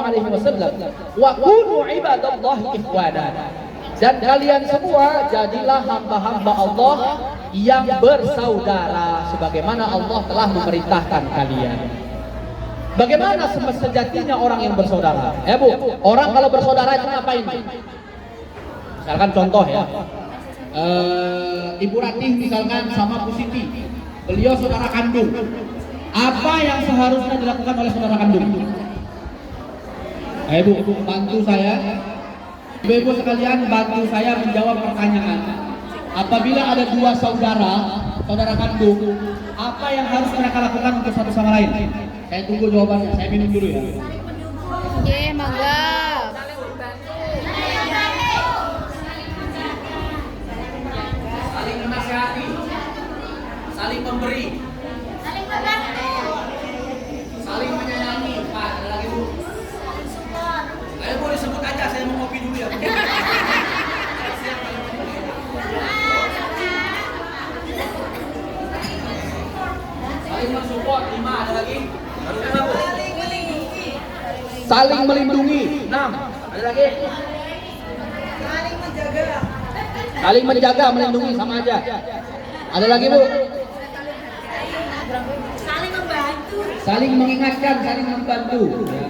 wa kunu ibadallahi ikhwana. Dan kalian semua jadilah hamba-hamba Allah yang bersaudara sebagaimana Allah telah memerintahkan kalian. Bagaimana sejatinya orang yang bersaudara? Bu, orang kalau bersaudara itu ngapain? Misalkan contoh ya, Ibu Ratih misalkan sama Bu Siti, beliau saudara kandung. Apa yang seharusnya dilakukan oleh saudara kandung? Ayo Bu, bantu saya. Ibu sekalian, bantu saya menjawab pertanyaan. Apabila ada dua saudara kandung, apa yang harus mereka lakukan untuk satu sama lain? Saya tunggu jawabannya, saya minum dulu ya. Oke, mangga. Saling menasihati, saling memberi, saling menyayangi. Pak, ada lagi Bu. Ayo Bu, disebut aja, saya mau ngopi dulu ya. Saling mensupport, 5, ada lagi. Baru 5 Bu. Saling melindungi, 6, ada lagi. Saling menjaga, melindungi sama aja. Ada lagi Bu? Saling membantu. Saling mengingatkan, saling membantu, ya.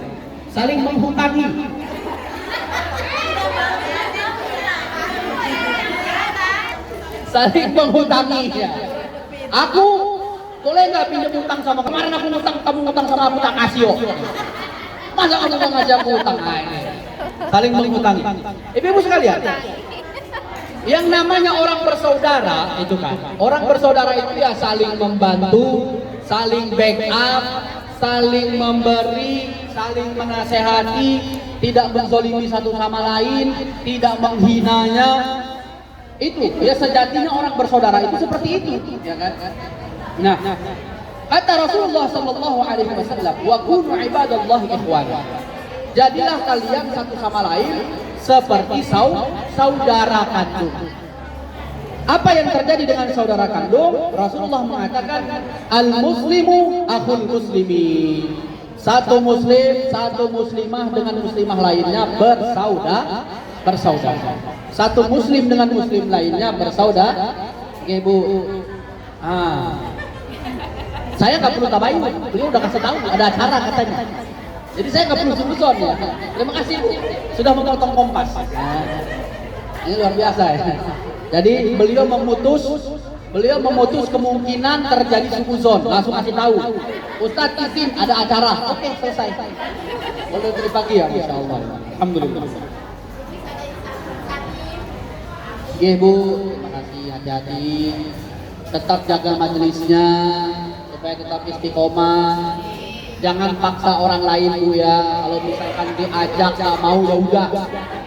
Saling menghutangi. Saling menghutangi ya. Aku boleh nggak pinjam utang sama kemarin aku ngutang, kamu ngutang sama aku tak kasih yo. Masa kamu nggak ngajak aku utang? Nah, ini. Saling menghutangi. Ibu-ibu sekalian, yang namanya orang bersaudara itu kan, orang bersaudara itu ya saling membantu, saling backup, saling memberi, saling menasehati, tidak menzolimi satu sama lain, tidak menghinanya. Itu ya sejatinya orang bersaudara itu seperti itu, ya kan? Nah, kata Rasulullah Sallallahu Alaihi Wasallam, wa kunu ibadallahi ikhwana. Jadilah kalian satu sama lain seperti saudara kandung. Apa yang terjadi dengan saudara kandung? Rasulullah mengatakan, al-muslimu akhul muslimi. Satu muslim, satu muslimah dengan muslimah lainnya bersaudara. Satu muslim dengan muslim lainnya bersaudara. Oke Bu. Saya nggak perlu tabain, beliau udah kasih tahu ada acara katanya. Jadi saya nggak perlu suzon ya. Terima kasih Bu sudah memotong Kompas. Ini luar biasa ya. Jadi beliau memutus kemungkinan terjadi suzon. Langsung kasih tahu. Ustadz izin ada acara. Oke selesai. Boleh beri pagi ya, Masya Allah. Alhamdulillah. Oke Bu, terima kasih, hati-hati. Tetap jaga majelisnya supaya tetap istiqomah. Jangan paksa orang lain Bu ya. Kalau misalkan diajak nggak mau ya udah.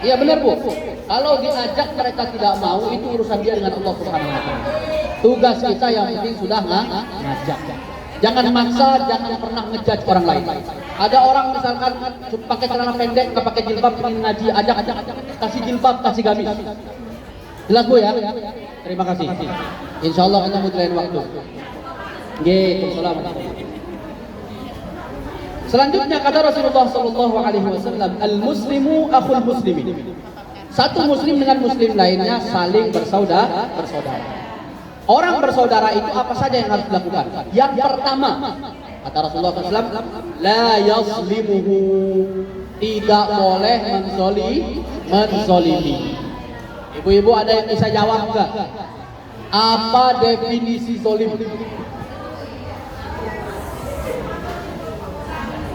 Iya benar Bu. Kalau diajak mereka tidak mau itu urusan dia dengan Allah Subhanahu wa taala. Tugas kita yang penting sudah ngajak. Jangan maksa, jangan pernah ngejudge orang lain. Ada orang misalkan pakai celana pendek, nggak pakai jilbab, ingin ngaji, ajak, kasih jilbab, kasih gamis. Jelas Bu ya? Terima kasih. Insya Allah ketemu di lain waktu. Gitu, selamat. Selanjutnya kata Rasulullah Sallallahu Alaihi Wasallam, al-muslimu akhul muslimin. Satu muslim dengan muslim lainnya saling bersaudara. Orang bersaudara itu apa saja yang harus dilakukan? Yang pertama, kata Rasulullah SAW, la yaslimuhu, tidak boleh menzolimi. Ibu-ibu ada yang bisa jawab enggak? Apa definisi zolim?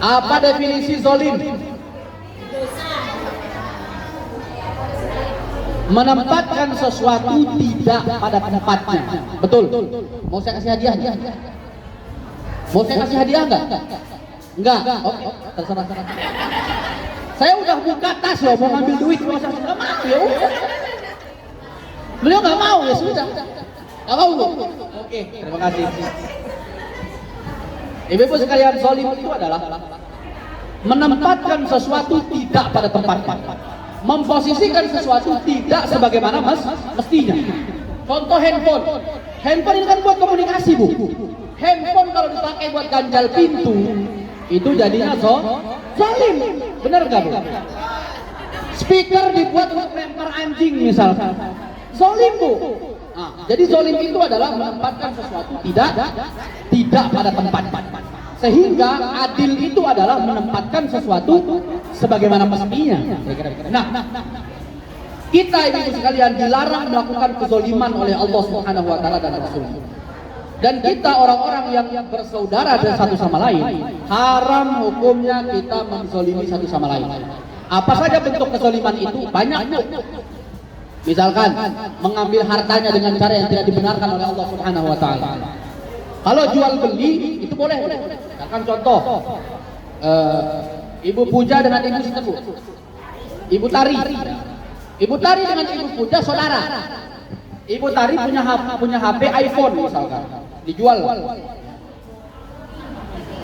Apa definisi zolim? Menempatkan sesuatu tidak pada tempatnya. Betul. Mau saya kasih hadiah? Mau saya kasih hadiah enggak? Enggak. Oke, terserah. Saya udah buka tas loh, mau ngambil duit, masa enggak mau ya udah. Beliau nggak mau ya sudah. Nggak mau Bu. Oke, terima kasih. Ibu-ibu sekalian, zolim itu adalah menempatkan sesuatu tidak pada tempatnya, memposisikan sesuatu tidak sebagaimana mestinya. Contoh handphone ini kan buat komunikasi Bu. Handphone kalau dipakai buat ganjal pintu itu jadinya zolim, benar nggak Bu? Speaker dibuat untuk lempar anjing misalkan, zolim Bu. Jadi zolim itu adalah menempatkan sesuatu tidak pada tempat. Sehingga adil itu adalah menempatkan sesuatu sebagaimana mestinya. Nah, kita ibu sekalian dilarang melakukan kezoliman oleh Allah Subhanahu wa taala dan Rasulnya. Dan kita orang-orang yang bersaudara dan satu sama lain, haram hukumnya kita menzolimi satu sama lain. Apa saja bentuk kezoliman itu? Banyak. Misalkan mengambil hartanya dengan cara yang tidak dibenarkan oleh Allah Subhanahu wa taala. Kalau jual beli itu boleh. Misalkan contoh Ibu Puja dengan Ibu Sitebu, Ibu Tari dengan Ibu Puja saudara. Ibu Tari punya HP iPhone misalkan, dijual.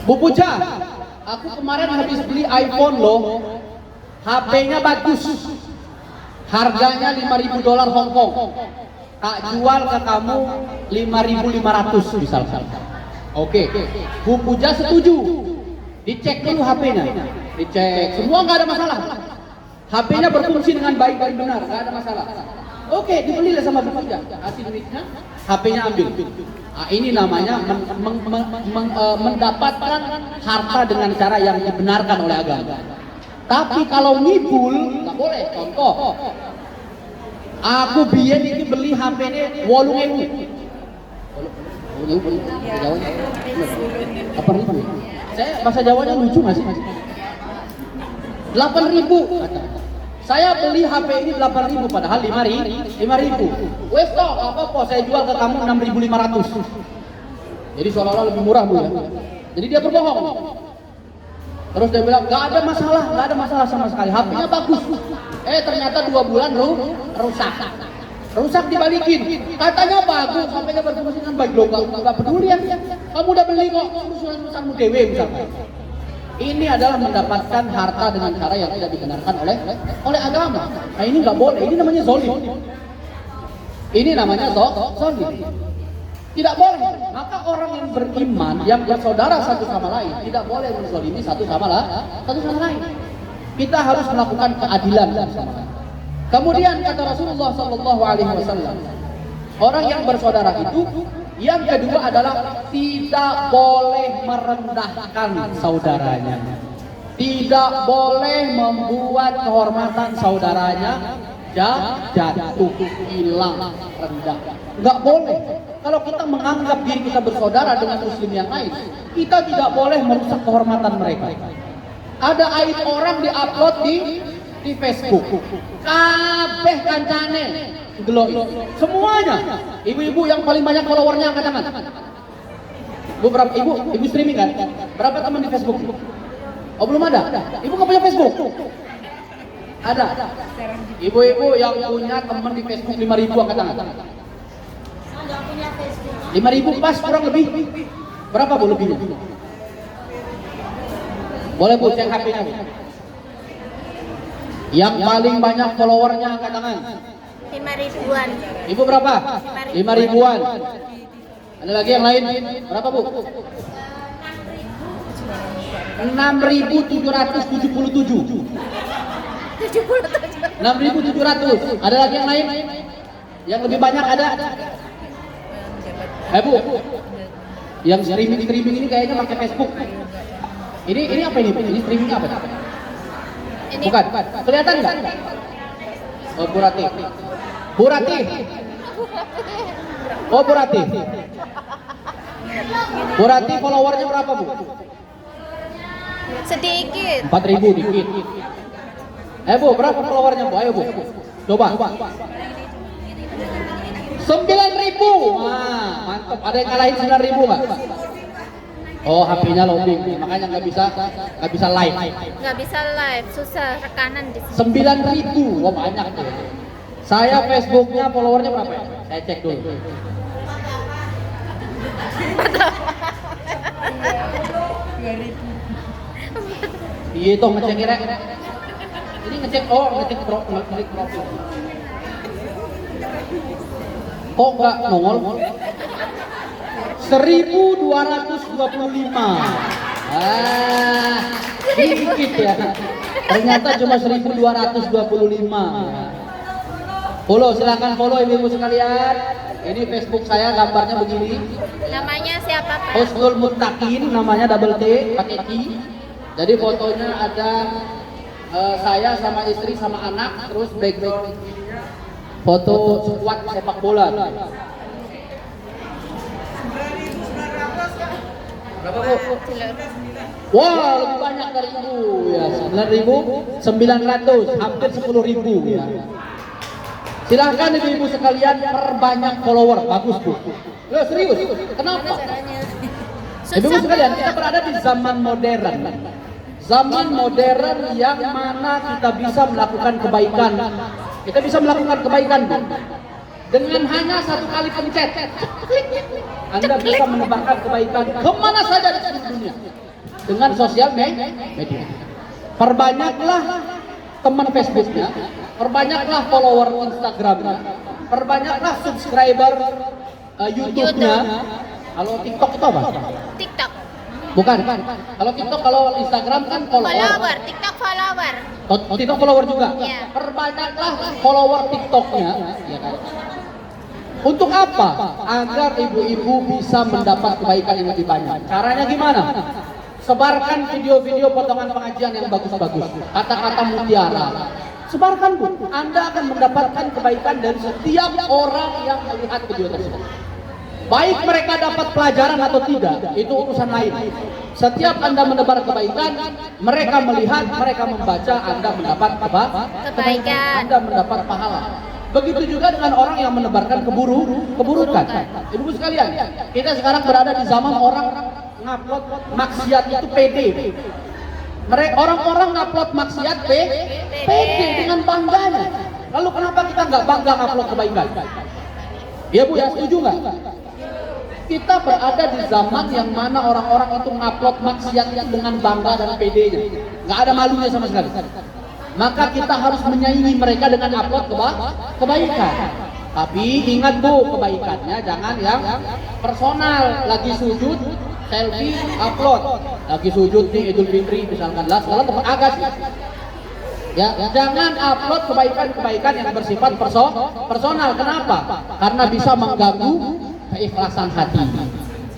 Bu Puja, aku kemarin habis beli iPhone loh, HP-nya bagus, harganya $5.000 Hong Kong. Tak jual ke kamu 5.500 misalkan. Oke. Bu Puja setuju. Dicek dulu HP-nya. Dicek semua nggak ada masalah. HP-nya berfungsi dengan baik dan benar, nggak ada masalah. Oke, dibelilah sama Bu Ida. Kasih duitnya, HP-nya ambil. Nah, ini namanya mendapatkan harta dengan cara yang dibenarkan oleh agama. Tapi kalau ngibul, nggak boleh. Contoh, aku biyen ini beli HP ini 8.000. Jawanya apa ribu? Saya bahasa Jawanya lucu nggak sih? 8.000. Saya beli HP ini 8.000 padahal 5.000. Wes toh, apa saya jual ke kamu 6.500. Jadi seolah-olah lebih murah Bu ya. Jadi dia berbohong. Terus dia bilang nggak ada masalah sama sekali. HP-nya bagus. Ternyata 2 bulan rusak dibalikin. Katanya bagus, HP-nya berfungsi dengan baik. Loh, nggak peduli ya. Kamu udah beli kok, urusanmu dewe misalnya. Ini adalah mendapatkan harta dengan cara yang tidak dibenarkan oleh agama. Nah ini nggak boleh, ini namanya zolim. Ini namanya zolim. Tidak boleh. Maka orang yang beriman, yang bersaudara satu sama lain, tidak boleh menzolimi satu sama lain. Kita harus melakukan keadilan bersama. Kemudian kata Rasulullah SAW, orang yang bersaudara itu, yang kedua adalah tidak boleh merendahkan saudaranya. Tidak boleh membuat kehormatan saudaranya jatuh, hilang, rendah. Nggak boleh. Kalau kita menganggap diri kita bersaudara dengan muslim yang lain, kita tidak boleh merusak kehormatan mereka. Ada aib orang diupload di Facebook. Kabeh kancane gelok semuanya. Ibu-ibu yang paling banyak followernya angkat tangan. Bu berapa ibu streaming kan? Berapa teman di Facebook? Oh belum ada. Ibu nggak punya Facebook? Ada. Ibu-ibu yang punya teman di Facebook 5.000 angkat tangan. Saya nggak punya Facebook. 5.000 pas kurang lebih. Berapa Bu lebihnya? Boleh Bu cek HP-nya Bu. Yang paling banyak followernya angkat tangan. 5.000-an. Ibu berapa? 5.000-an. Ada lagi yang lain? Berapa Bu? 6.777. 6.700. Ada lagi yang lain? Yang lebih banyak ada? Bu. Yang streaming ini kayaknya pakai Facebook. Ini apa ini? Ini streaming apa? Bukan. Kelihatan nggak? Oh, Bu Rati. Oh, Bu Rati followernya berapa Bu? Sedikit. 4.000 dikit. Bu, berapa followernya Bu? Ayo Bu. Coba. 9.000. Wah, mantap. Ada yang ngalahin 9.000 nggak? Oh, HP-nya loading, makanya nggak bisa live. Nggak bisa live, susah rekanan di sini. 9.000, wah banyak tuh. Saya Facebooknya followernya berapa ya? Saya cek dulu. Iya itu ngecek kira. Ini ngecek profil. Kok nggak nongol? 1.225. Dikit ya. Ternyata cuma 1.225. Follow, silakan follow ibu-ibu sekalian. Ini Facebook saya, gambarnya begini. Namanya siapa Pak? Husnul Muttaqin, namanya double T, pakai T. Jadi fotonya ada saya sama istri sama anak, terus background foto squad sepak bola. Berapa Bu? Wah, lebih banyak dari Ibu ya. 9.900, hampir 10.000 ya. Silahkan ibu-ibu sekalian perbanyak follower, bagus Bu. Loh, serius? Kenapa? Ibu-ibu sekalian, kita berada di zaman modern. Zaman modern yang mana kita bisa melakukan kebaikan. Kita bisa melakukan kebaikan Bu. Dengan hanya satu kali pencet, Anda bisa menebarkan kebaikan kemana saja di seluruh dunia dengan sosial media. Perbanyaklah teman Facebooknya, perbanyaklah follower Instagramnya, perbanyaklah subscriber YouTube-nya. Kalau TikTok itu apa? TikTok. Bukan. Kalau TikTok, kalau Instagram kan follower. Follower, TikTok follower. TikTok follower juga. Iya. Perbanyaklah follower TikToknya, ya kan? Untuk apa? Agar ibu-ibu bisa mendapat kebaikan yang lebih banyak. Caranya gimana? Sebarkan video-video potongan pengajian yang bagus-bagus. Kata-kata mutiara. Sebarkan, Bu. Anda akan mendapatkan kebaikan dari setiap orang yang melihat video tersebut. Baik mereka dapat pelajaran atau tidak, itu urusan lain. Setiap Anda menebar kebaikan, mereka melihat, mereka membaca, Anda mendapat Kebaikan. Anda mendapat pahala. Begitu juga dengan orang yang menebarkan keburukan. Ibu sekalian, kita sekarang berada di zaman orang ngupload maksiat itu pede. Orang-orang ngupload maksiat pede dengan bangganya. Lalu kenapa kita nggak bangga ngupload kebaikan? Ya Bu, ya setuju nggak? Kita berada di zaman yang mana orang-orang itu ngupload maksiat dengan bangga dan pedenya, nggak ada malunya sama sekali. Maka kita harus menyaingi mereka dengan upload kebaikan. Tapi ingat Bu, kebaikannya jangan yang personal. Lagi sujud, selfie, upload. Lagi sujud nih Idul Fitri misalkan lah, sekarang tempat agak sih. Ya, jangan upload kebaikan-kebaikan yang bersifat personal. Kenapa? Karena bisa mengganggu keikhlasan hati.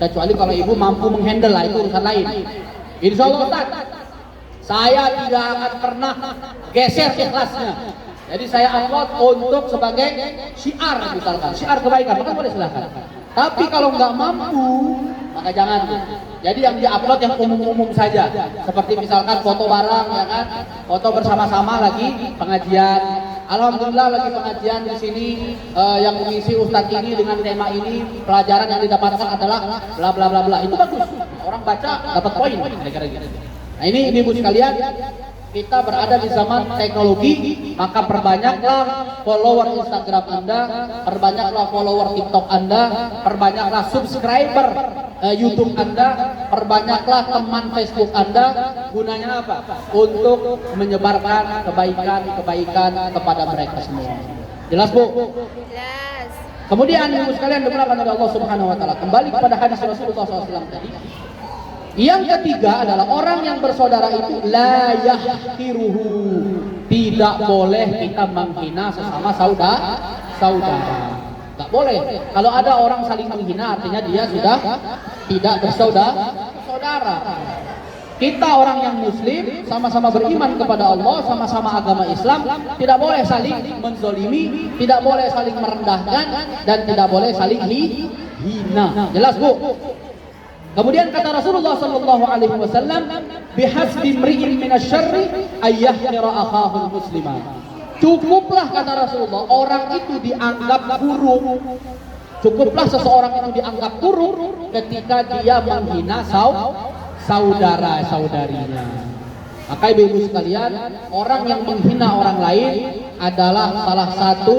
Kecuali kalau ibu mampu menghandle lah, itu urusan lain. Insya Allah Ustaz, saya tidak akan pernah geser ikhlasnya. Jadi saya upload untuk sebagai syiar misalkan, syiar kebaikan, maka boleh silahkan. Tapi kalau nggak mampu, maka jangan. Jadi yang diupload yang umum-umum saja, seperti misalkan foto bareng, ya kan, foto bersama-sama lagi pengajian. Alhamdulillah lagi pengajian di sini, yang mengisi Ustadz ini dengan tema ini, pelajaran yang didapatkan adalah bla bla bla bla. Itu bagus, orang baca dapat poin. Nah ini ibu sekalian, kita berada di zaman teknologi, maka perbanyaklah follower Instagram Anda, perbanyaklah follower TikTok Anda, perbanyaklah subscriber YouTube Anda, perbanyaklah teman Facebook Anda. Gunanya apa? Untuk menyebarkan kebaikan-kebaikan kepada mereka semua. Jelas Bu? Jelas. Kemudian ibu sekalian dimuliakan oleh Allah Subhanahu Wa Taala. Kembali kepada hadis Rasulullah SAW tadi. Yang ketiga adalah orang yang bersaudara itu la yahqiruhu. Tidak boleh kita menghina sesama saudara. Tak boleh. Kalau ada orang saling menghina, artinya dia sudah tidak bersaudara. Kita orang yang muslim, sama-sama beriman kepada Allah, sama-sama agama Islam, tidak boleh saling menzolimi, tidak boleh saling merendahkan, dan tidak boleh saling hina. Jelas Bu? Kemudian kata Rasulullah sallallahu alaihi wasallam, bihasbi imri'in minasyarri ay yahqira akhahu musliman. Cukuplah kata Rasulullah orang itu dianggap buruk. Cukuplah seseorang itu dianggap buruk ketika dia menghina saudara-saudarinya. Maka ibu-ibu sekalian, orang yang menghina orang lain adalah salah satu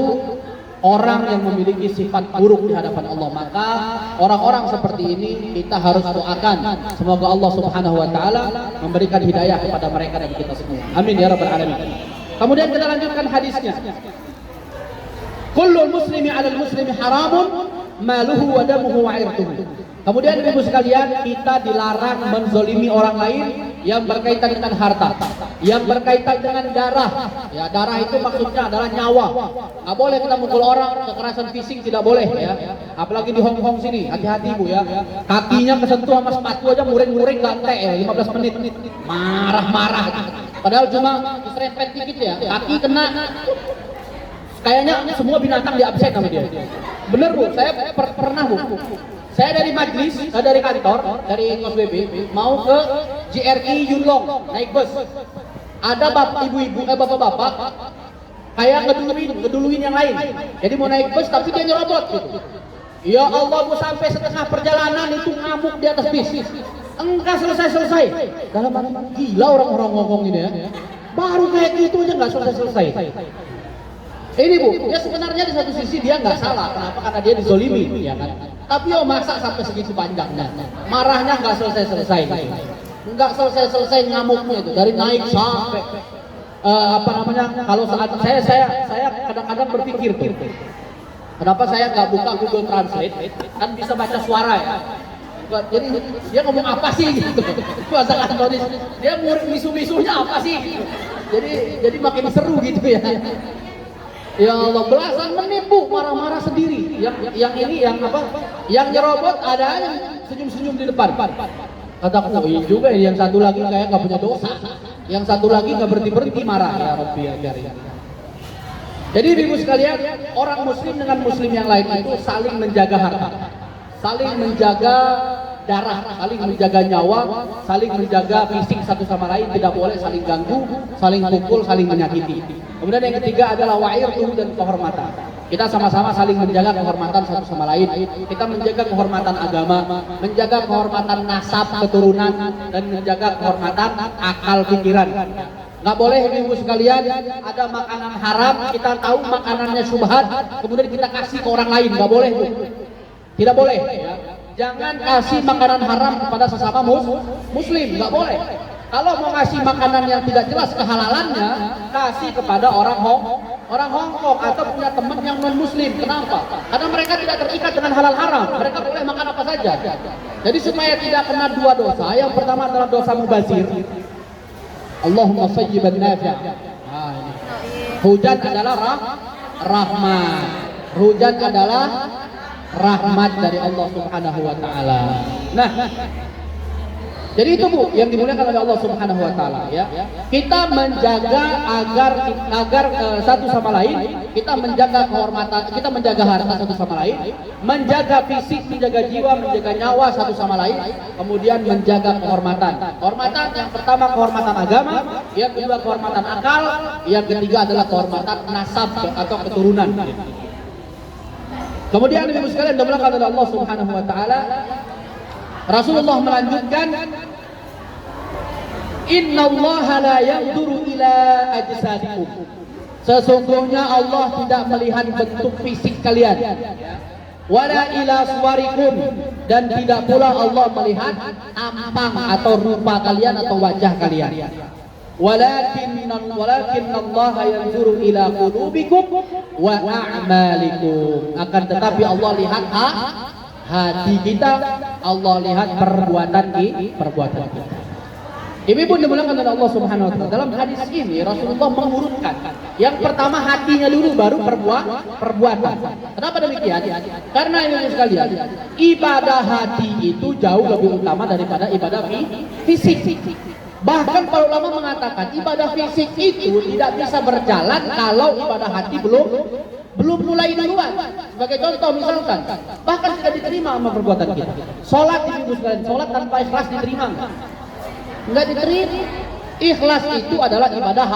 orang yang memiliki sifat buruk di hadapan Allah. Maka orang-orang seperti ini kita harus doakan semoga Allah Subhanahu Wa Taala memberikan hidayah kepada mereka dan kita semua. Amin ya rabbal alamin. Kemudian kita lanjutkan hadisnya. Kullul muslimi 'alal muslimi haramun maluhu wa damuhu wa 'irduhu. Kemudian ibu sekalian, kita dilarang menzolimi orang lain yang berkaitan dengan harta, yang berkaitan dengan darah. Ya, darah itu maksudnya adalah nyawa. Nggak boleh kita mukul orang, kekerasan fisik tidak boleh ya. Apalagi di Hong Kong sini, hati-hati Bu ya. Kakinya kesentuh sama sepatu aja muring-muring gantek ya, 15 menit. Marah-marah. Padahal cuma diserempet dikit ya, kaki kena. Kayaknya semua binatang diabsen sama dia. Bener Bu, saya pernah Bu. Saya dari majlis, dari kantor, dari kos BB, mau ke JRI Yunlong, naik bus. Ada ibu-ibu, bapak-bapak, kayak ngeduluin yang lain. Jadi mau naik bus, tapi dia nyerobot gitu. Ya Allah Bu, sampai setengah perjalanan itu ngamuk di atas bis. Enggak selesai-selesai. Dalam gila orang-orang ngomong ini ya. Baru kayak gitu aja nggak selesai-selesai. Ini Bu, ya sebenarnya di satu sisi dia nggak salah. Kenapa? Karena dia dizolimi, ya kan? Tapi masa sampai segitu panjangnya? Marahnya nggak selesai-selesai. Nggak selesai-selesai ngamuknya itu. Dari naik sampai kalau saat saya kadang-kadang berpikir tuh, kenapa saya nggak buka Google Translate? Kan bisa baca suara ya. Jadi dia ngomong apa sih gitu. Bahasa kantonis. Dia murid misu-misunya apa sih? Gitu. Jadi makin seru gitu ya. Ya Allah, belasan menit Bu marah-marah sendiri. Yang ini yang apa? Yang nyerobot ada yang senyum-senyum di depan. Kataku, oh iya juga ya, yang satu lagi kayak nggak punya dosa. Yang satu lagi nggak berhenti-berhenti marah. Ya Rabbi ya Karim. Jadi ibu sekalian, orang muslim dengan muslim yang lain itu saling menjaga harta, saling menjaga darah, saling menjaga nyawa, saling menjaga fisik satu sama lain, tidak boleh saling ganggu, saling pukul, saling menyakiti. Kemudian yang ketiga adalah wa'irtuhu dan kehormatan. Kita sama-sama saling menjaga kehormatan satu sama lain. Kita menjaga kehormatan agama, menjaga kehormatan nasab keturunan, dan menjaga kehormatan akal pikiran. Nggak boleh ibu sekalian ada makanan haram, kita tahu makanannya syubhat, kemudian kita kasih ke orang lain, nggak boleh Bu. Tidak boleh. Ya. Jangan kasih makanan haram kepada sesama muslim, nggak boleh. Kalau mau ngasih makanan yang tidak jelas kehalalannya, kasih kepada orang Hongkong atau punya teman yang non muslim. Kenapa? Karena mereka tidak terikat dengan halal haram, mereka boleh makan apa saja. Jadi supaya tidak kena dua dosa, yang pertama adalah dosa mubazir. Allahumma sayyiban nafi'. Hujan adalah rahmat. Hujan adalah rahmat dari Allah Subhanahu wa taala. Nah, jadi itu Bu yang dimuliakan oleh Allah Subhanahu wa taala ya. Kita menjaga agar satu sama lain, kita menjaga kehormatan, kita menjaga harta satu sama lain, menjaga fisik, menjaga jiwa, menjaga nyawa satu sama lain, kemudian menjaga kehormatan. Kehormatan yang pertama kehormatan agama, yang kedua kehormatan akal, yang ketiga adalah kehormatan nasab atau keturunan. Kemudian ibu sekalian dimuliakan oleh Allah Subhanahu wa taala, Rasulullah melanjutkan, Innallaha la yanzuru ila ajsadikum. Sesungguhnya Allah tidak melihat bentuk fisik kalian. Wala ila suwarikum, dan tidak pula Allah melihat tampang atau rupa kalian atau wajah kalian. Walakin Allah yanzuru ila qulubikum wa a'malikum. Akan tetapi Allah lihat hati kita, Allah lihat perbuatan kita. Ibu dimuliakan oleh Allah Subhanahu wa taala. Dalam hadis ini Rasulullah mengurutkan. Yang pertama hatinya dulu, baru perbuatan. Kenapa demikian? Karena ibu sekalian, ibadah hati itu jauh lebih utama daripada ibadah fisik. Bahkan para ulama mengatakan ibadah fisik itu tidak bisa berjalan kalau ibadah hati belum mulai duluan. Sebagai contoh misalkan, bahkan tidak diterima sama perbuatan kita. Sholat ibu sekalian, sholat tanpa ikhlas diterima nggak diterima. Ikhlas itu adalah ibadah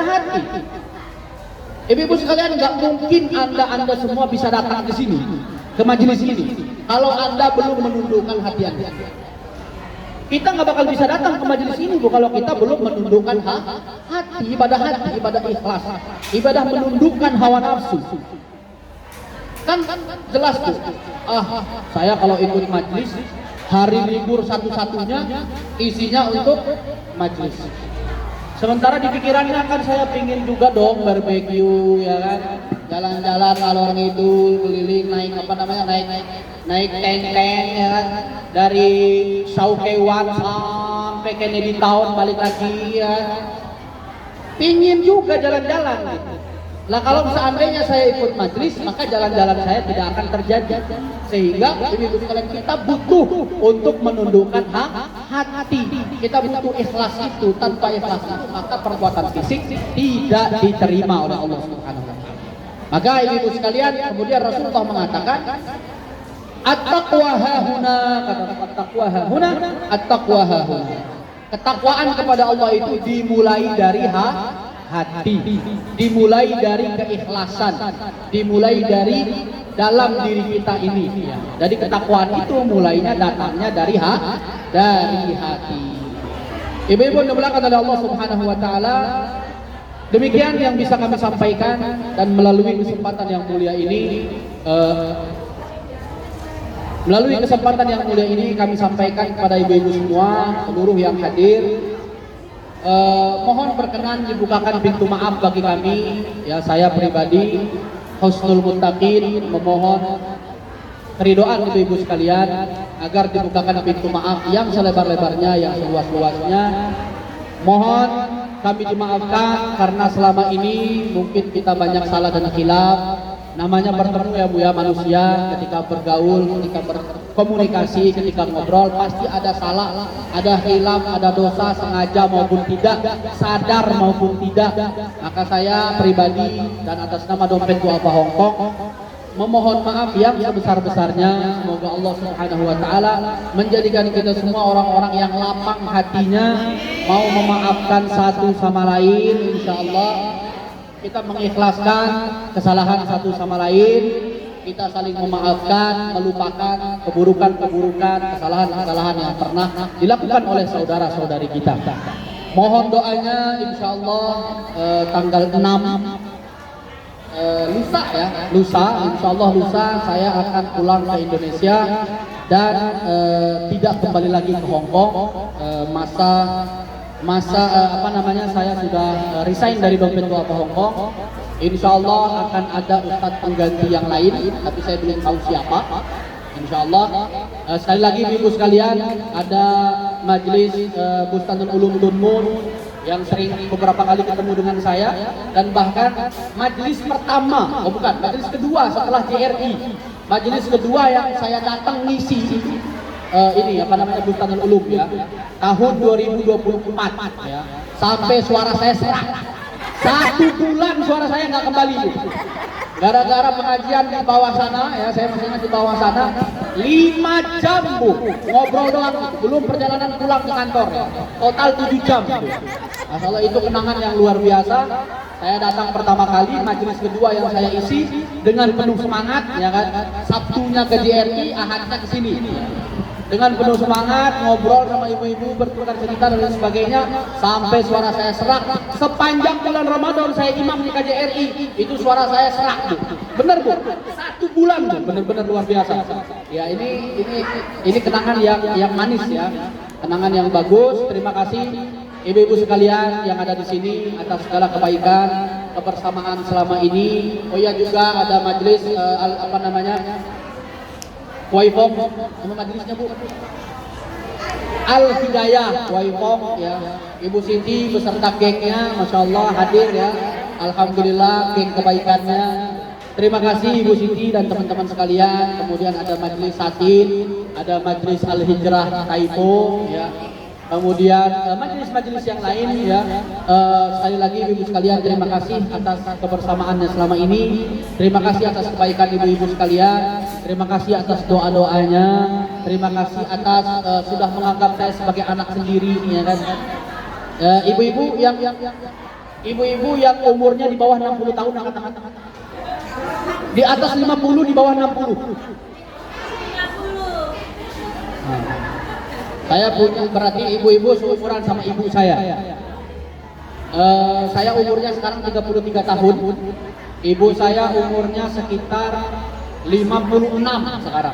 hati. Ibu sekalian, nggak mungkin anda semua bisa datang ke sini, ke majelis ini, kalau anda belum menundukkan hati anda. Kita nggak bakal bisa datang ke majelis ini Bu kalau kita belum menundukkan hati, ibadah ikhlas, ibadah menundukkan hawa nafsu. Kan jelas Bu. Saya kalau ikut majelis hari libur satu-satunya isinya untuk majelis. Sementara di pikirannya kan saya pingin juga dong barbeque ya kan, jalan-jalan ngalor ngidul, keliling, naik tank ya kan, dari Saukewan sampai Kennedy Town balik lagi ya. Pingin juga jalan-jalan gitu. Lah kalau seandainya saya ikut majelis, maka jalan-jalan saya tidak akan terjadi. Sehingga ibu sekalian, kita butuh untuk menundukkan hati. Kita butuh ikhlas itu. Tanpa ikhlas itu, maka perbuatan fisik tidak diterima oleh Allah Subhanahu wa taala. Maka ibu sekalian, kemudian Rasulullah mengatakan, at-taqwa hahuna, kata at-taqwa hahuna, at-taqwa hahuna. Ketakwaan kepada Allah itu dimulai dari hati, dimulai dari keikhlasan, dimulai dari dalam diri kita ini. Jadi ketakwaan itu mulainya datangnya dari hati. Ibu-ibu dimuliakan oleh Allah Subhanahu wa taala. Demikian yang bisa kami sampaikan, dan melalui kesempatan yang mulia ini kami sampaikan kepada ibu-ibu semua, seluruh yang hadir. Mohon berkenan dibukakan pintu maaf bagi kami. Ya, saya pribadi husnul muttaqin memohon keridhaan ibu-ibu sekalian agar dibukakan pintu maaf yang selebar-lebarnya, yang seluas-luasnya. Mohon kami dimaafkan karena selama ini mungkin kita banyak salah dan khilaf. Namanya bertemu ya Bu ya, manusia ketika bergaul, ketika berkomunikasi, ketika ngobrol pasti ada salah, ada khilaf, ada dosa sengaja maupun tidak, sadar maupun tidak. Maka saya pribadi dan atas nama Dompet Duafa Hongkong memohon maaf yang sebesar-besarnya. Semoga Allah Subhanahu wa taala menjadikan kita semua orang-orang yang lapang hatinya, mau memaafkan satu sama lain. Insyaallah kita mengikhlaskan kesalahan satu sama lain, kita saling memaafkan, melupakan keburukan-keburukan, kesalahan-kesalahan yang pernah dilakukan oleh saudara-saudari kita. Mohon doanya insyaallah tanggal 6 lusa ya, insyaallah lusa saya akan pulang ke Indonesia dan tidak kembali lagi ke Hong Kong. Saya sudah resign dari Dompet Duafa Hong Kong. Insyaallah akan ada ustadz pengganti yang lain, tapi saya belum tahu siapa. Insyaallah sekali lagi ibu sekalian, ada majelis Bustanul Ulum Dunmun yang sering beberapa kali ketemu dengan saya, dan bahkan majelis pertama, majelis kedua setelah JRI, majelis kedua yang saya datang ngisi Bustanul Ulum ya, tahun 2024 ya, sampai suara saya serak. 1 bulan suara saya nggak kembali Bu. Gara-gara pengajian di bawah sana ya, saya masih ingat di bawah sana 5 jam Bu, ngobrol doang, belum perjalanan pulang ke kantor ya. Total 7 jam Bu. Masalah itu kenangan yang luar biasa. Saya datang pertama kali, majelis kedua yang saya isi dengan penuh semangat ya kan. Sabtunya ke JRI, Ahadnya ke sini. Dengan penuh semangat, ngobrol sama ibu-ibu, bertukar cerita dan lain sebagainya, sampai suara saya serak. Sepanjang bulan Ramadan saya imam di KJRI, itu suara saya serak Bu. Bener Bu, 1 bulan Bu, bener-bener luar biasa. Ya ini kenangan yang manis ya, kenangan yang bagus. Terima kasih ibu-ibu sekalian yang ada di sini atas segala kebaikan, kebersamaan selama ini. Oh ya, juga ada majelis Waifong, nama majelisnya Bu, Al Hidayah Waifong ya. Ibu Siti beserta gengnya, masya Allah hadir ya. Alhamdulillah geng kebaikannya. Terima kasih Ibu Siti dan teman-teman sekalian. Kemudian ada majelis Satin, ada majelis Al Hijrah Taipo ya. Kemudian majelis-majelis yang lain ya. Sekali lagi ibu sekalian, terima kasih atas kebersamaannya selama ini. Terima kasih atas kebaikan ibu-ibu sekalian. Terima kasih atas doa-doanya. Terima kasih atas sudah menganggap saya sebagai anak sendiri ya kan. Ibu-ibu yang umurnya di bawah 60 tahun angkat tangan. Di atas 50, di bawah 60. Saya punya, berarti ibu-ibu seumuran sama ibu saya. Saya umurnya sekarang 33 tahun. Ibu saya umurnya sekitar 56 sekarang.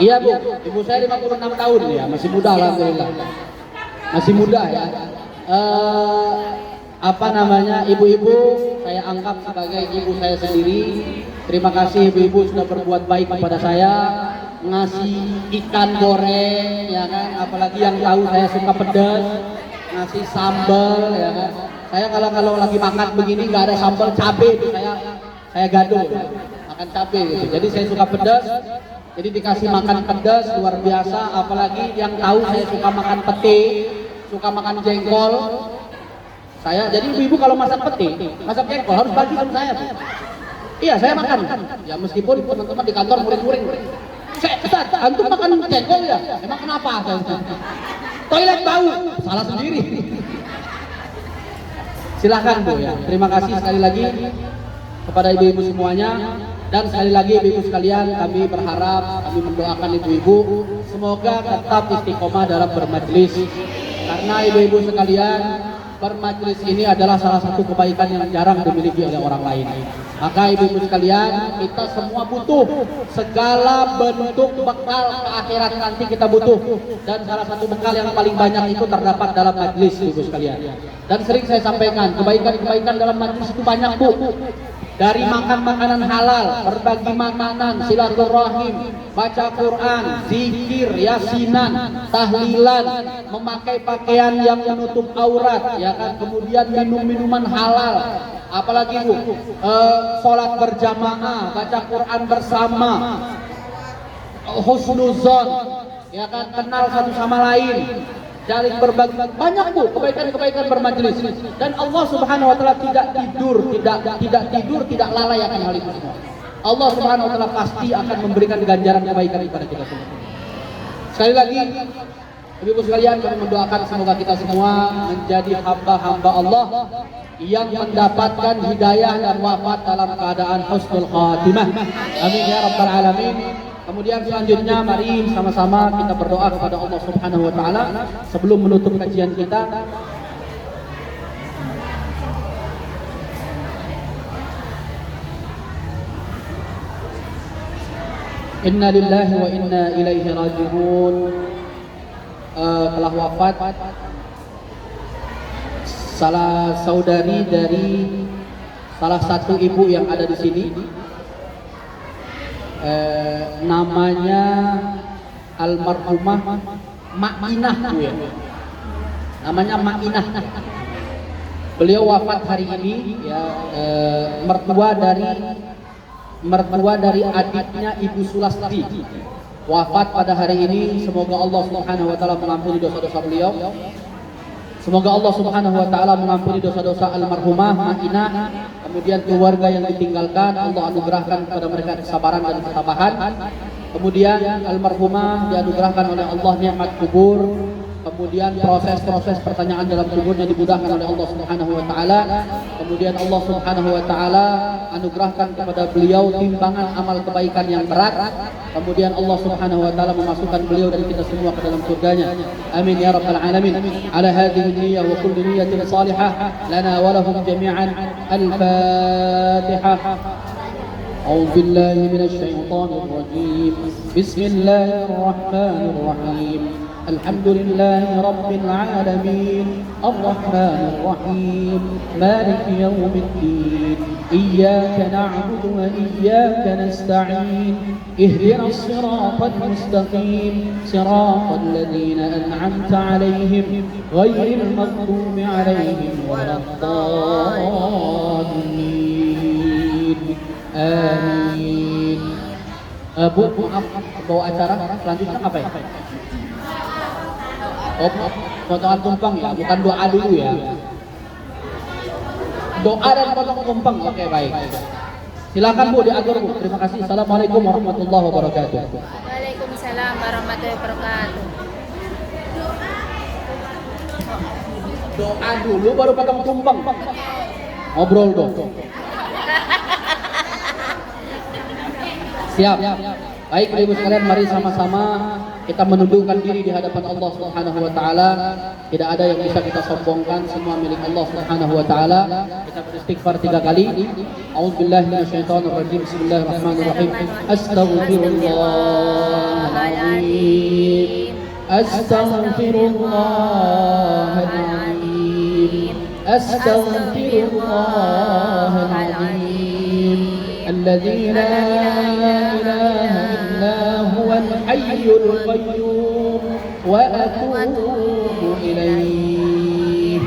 Iya Bu, ibu saya 56 tahun ya, masih muda alhamdulillah. Masih muda ya. Ibu-ibu saya anggap sebagai ibu saya sendiri. Terima kasih ibu-ibu sudah berbuat baik kepada saya, ngasih ikan goreng ya kan, apalagi yang tahu saya suka pedas, ngasih sambal ya kan. Saya kalau lagi makan begini nggak ada sambal cabai itu saya gaduh makan cabai gitu. Jadi saya suka pedas, jadi dikasih makan pedas luar biasa. Apalagi yang tahu saya suka makan pete, suka makan jengkol. Jadi ibu-ibu kalau masak pete, masak jengkol harus bagi sama saya Bu. Iya saya makan. Ya meskipun teman-teman di kantor muring-muring. Ustaz, antum makan jengkol ya? Emang kenapa? Toilet bau, salah sendiri. Silahkan Bu ya. Terima kasih sekali lagi kepada ibu-ibu semuanya, dan sekali lagi ibu-ibu sekalian, kami berharap, kami mendoakan ibu-ibu semoga tetap istiqomah dalam bermajelis, karena ibu-ibu sekalian, bermajelis ini adalah salah satu kebaikan yang jarang dimiliki oleh orang lain. Maka ibu-ibu sekalian, kita semua butuh segala bentuk bekal ke akhirat nanti kita butuh, dan salah satu bekal yang paling banyak itu terdapat dalam majelis ibu sekalian. Dan sering saya sampaikan, kebaikan-kebaikan dalam majelis itu banyak Bu. dari makan makanan halal, berbagi makanan, silaturahim, baca Quran, zikir, yasinan, tahlilan, memakai pakaian yang menutup aurat, ya kan, kemudian minum minuman halal, apalagi Bu, sholat berjamaah, baca Quran bersama, husnuzon, ya kan, kenal satu sama lain, saling berbagi, banyak Bu kebaikan-kebaikan bermajelis. Dan Allah Subhanahu wa taala tidak tidur, tidak lalai akan hal itu semua. Allah Subhanahu wa taala pasti akan memberikan ganjaran kebaikan kepada kita semua. Sekali lagi, Ibu sekalian, kami mendoakan semoga kita semua menjadi hamba-hamba Allah yang mendapatkan hidayah dan wafat dalam keadaan husnul khatimah. Amin ya rabbal alamin. Kemudian selanjutnya mari sama-sama kita berdoa kepada Allah Subhanahu wa taala sebelum menutup kajian kita. Inna lillahi wa inna ilaihi raji'un. Telah wafat salah saudari dari salah satu ibu yang ada di sini. Namanya almarhumah Ma'inah, Bu ya. Namanya Ma'inah. Beliau wafat hari ini ya, mertua dari adiknya Ibu Sulasti. Wafat pada hari ini. Semoga Allah Subhanahu wa taala mengampuni dosa-dosa beliau. Semoga Allah Subhanahu wa taala mengampuni dosa-dosa almarhumah Ma'inah. Kemudian keluarga yang ditinggalkan Allah anugerahkan kepada mereka kesabaran dan ketabahan. Kemudian almarhumah dianugerahkan oleh Allah nikmat kubur. Kemudian proses-proses pertanyaan dalam kuburnya dimudahkan oleh Allah Subhanahu wa taala. Kemudian Allah Subhanahu wa taala anugerahkan kepada beliau timbangan amal kebaikan yang berat. Kemudian Allah Subhanahu wa taala memasukkan beliau dan kita semua ke dalam surganya. Amin ya rabbal alamin. Ala hadhihi niyyah wa kullu niyyatin salihah lana wa lahum jami'an. Al-Fatihah. أعوذ بالله من الشيطان الرجيم. بسم الله الرحمن الرحيم. الحمد لله رب العالمين الرحمن الرحيم مالك يوم الدين إياك نعبد وإياك نستعين اهدنا الصراط المستقيم صراط الذين أنعمت عليهم غير المغضوب عليهم ولا الضالين آمين. Bu, maaf, bawa acara selanjutnya apa ya? Oh, potongan tumpang ya, bukan doa dulu ya. Doa dan potong tumpang, oke baik. Silakan Bu, diatur Bu. Terima kasih. Assalamualaikum warahmatullahi wabarakatuh. Waalaikumsalam warahmatullahi wabarakatuh. Doa dulu baru potong tumpang. Ngobrol dong. Siap. Baik Ibu sekalian, mari sama-sama kita menundukkan diri di hadapan Allah Subhanahu wa taala. Tidak ada yang bisa kita sombongkan, semua milik Allah Subhanahu wa taala. Kita beristighfar 3 kali. A'udzubillahi minasyaitonir rajim. Bismillahirrahmanirrahim. Astaghfirullahaladzim. Astaghfirullahaladzim. Astaghfirullahaladzim. الذي لا إله إلا هو الحي القيوم وأتوب إليه.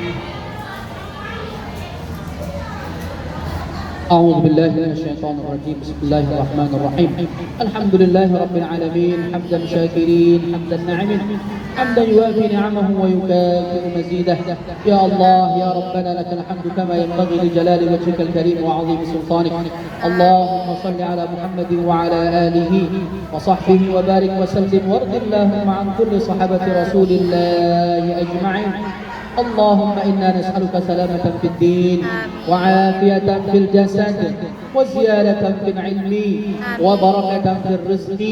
أعوذ بالله من الشيطان الرجيم. بسم الله الرحمن الرحيم. الحمد لله رب العالمين حمدا شاكرين حمدا ناعمين حمدا يوافي نعمه ويكافئ مزيده. يا الله يا ربنا لك الحمد كما ينبغي لجلال وجهك الكريم وعظيم سلطانك. اللهم صل على محمد وعلى آله وصحبه وبارك وسلم وارض اللهم عن كل صحابة رسول الله أجمعين. اللهم إنا نسألك سلامة في الدين وعافية في الجسد وزيادة في العلم وبركة في الرزق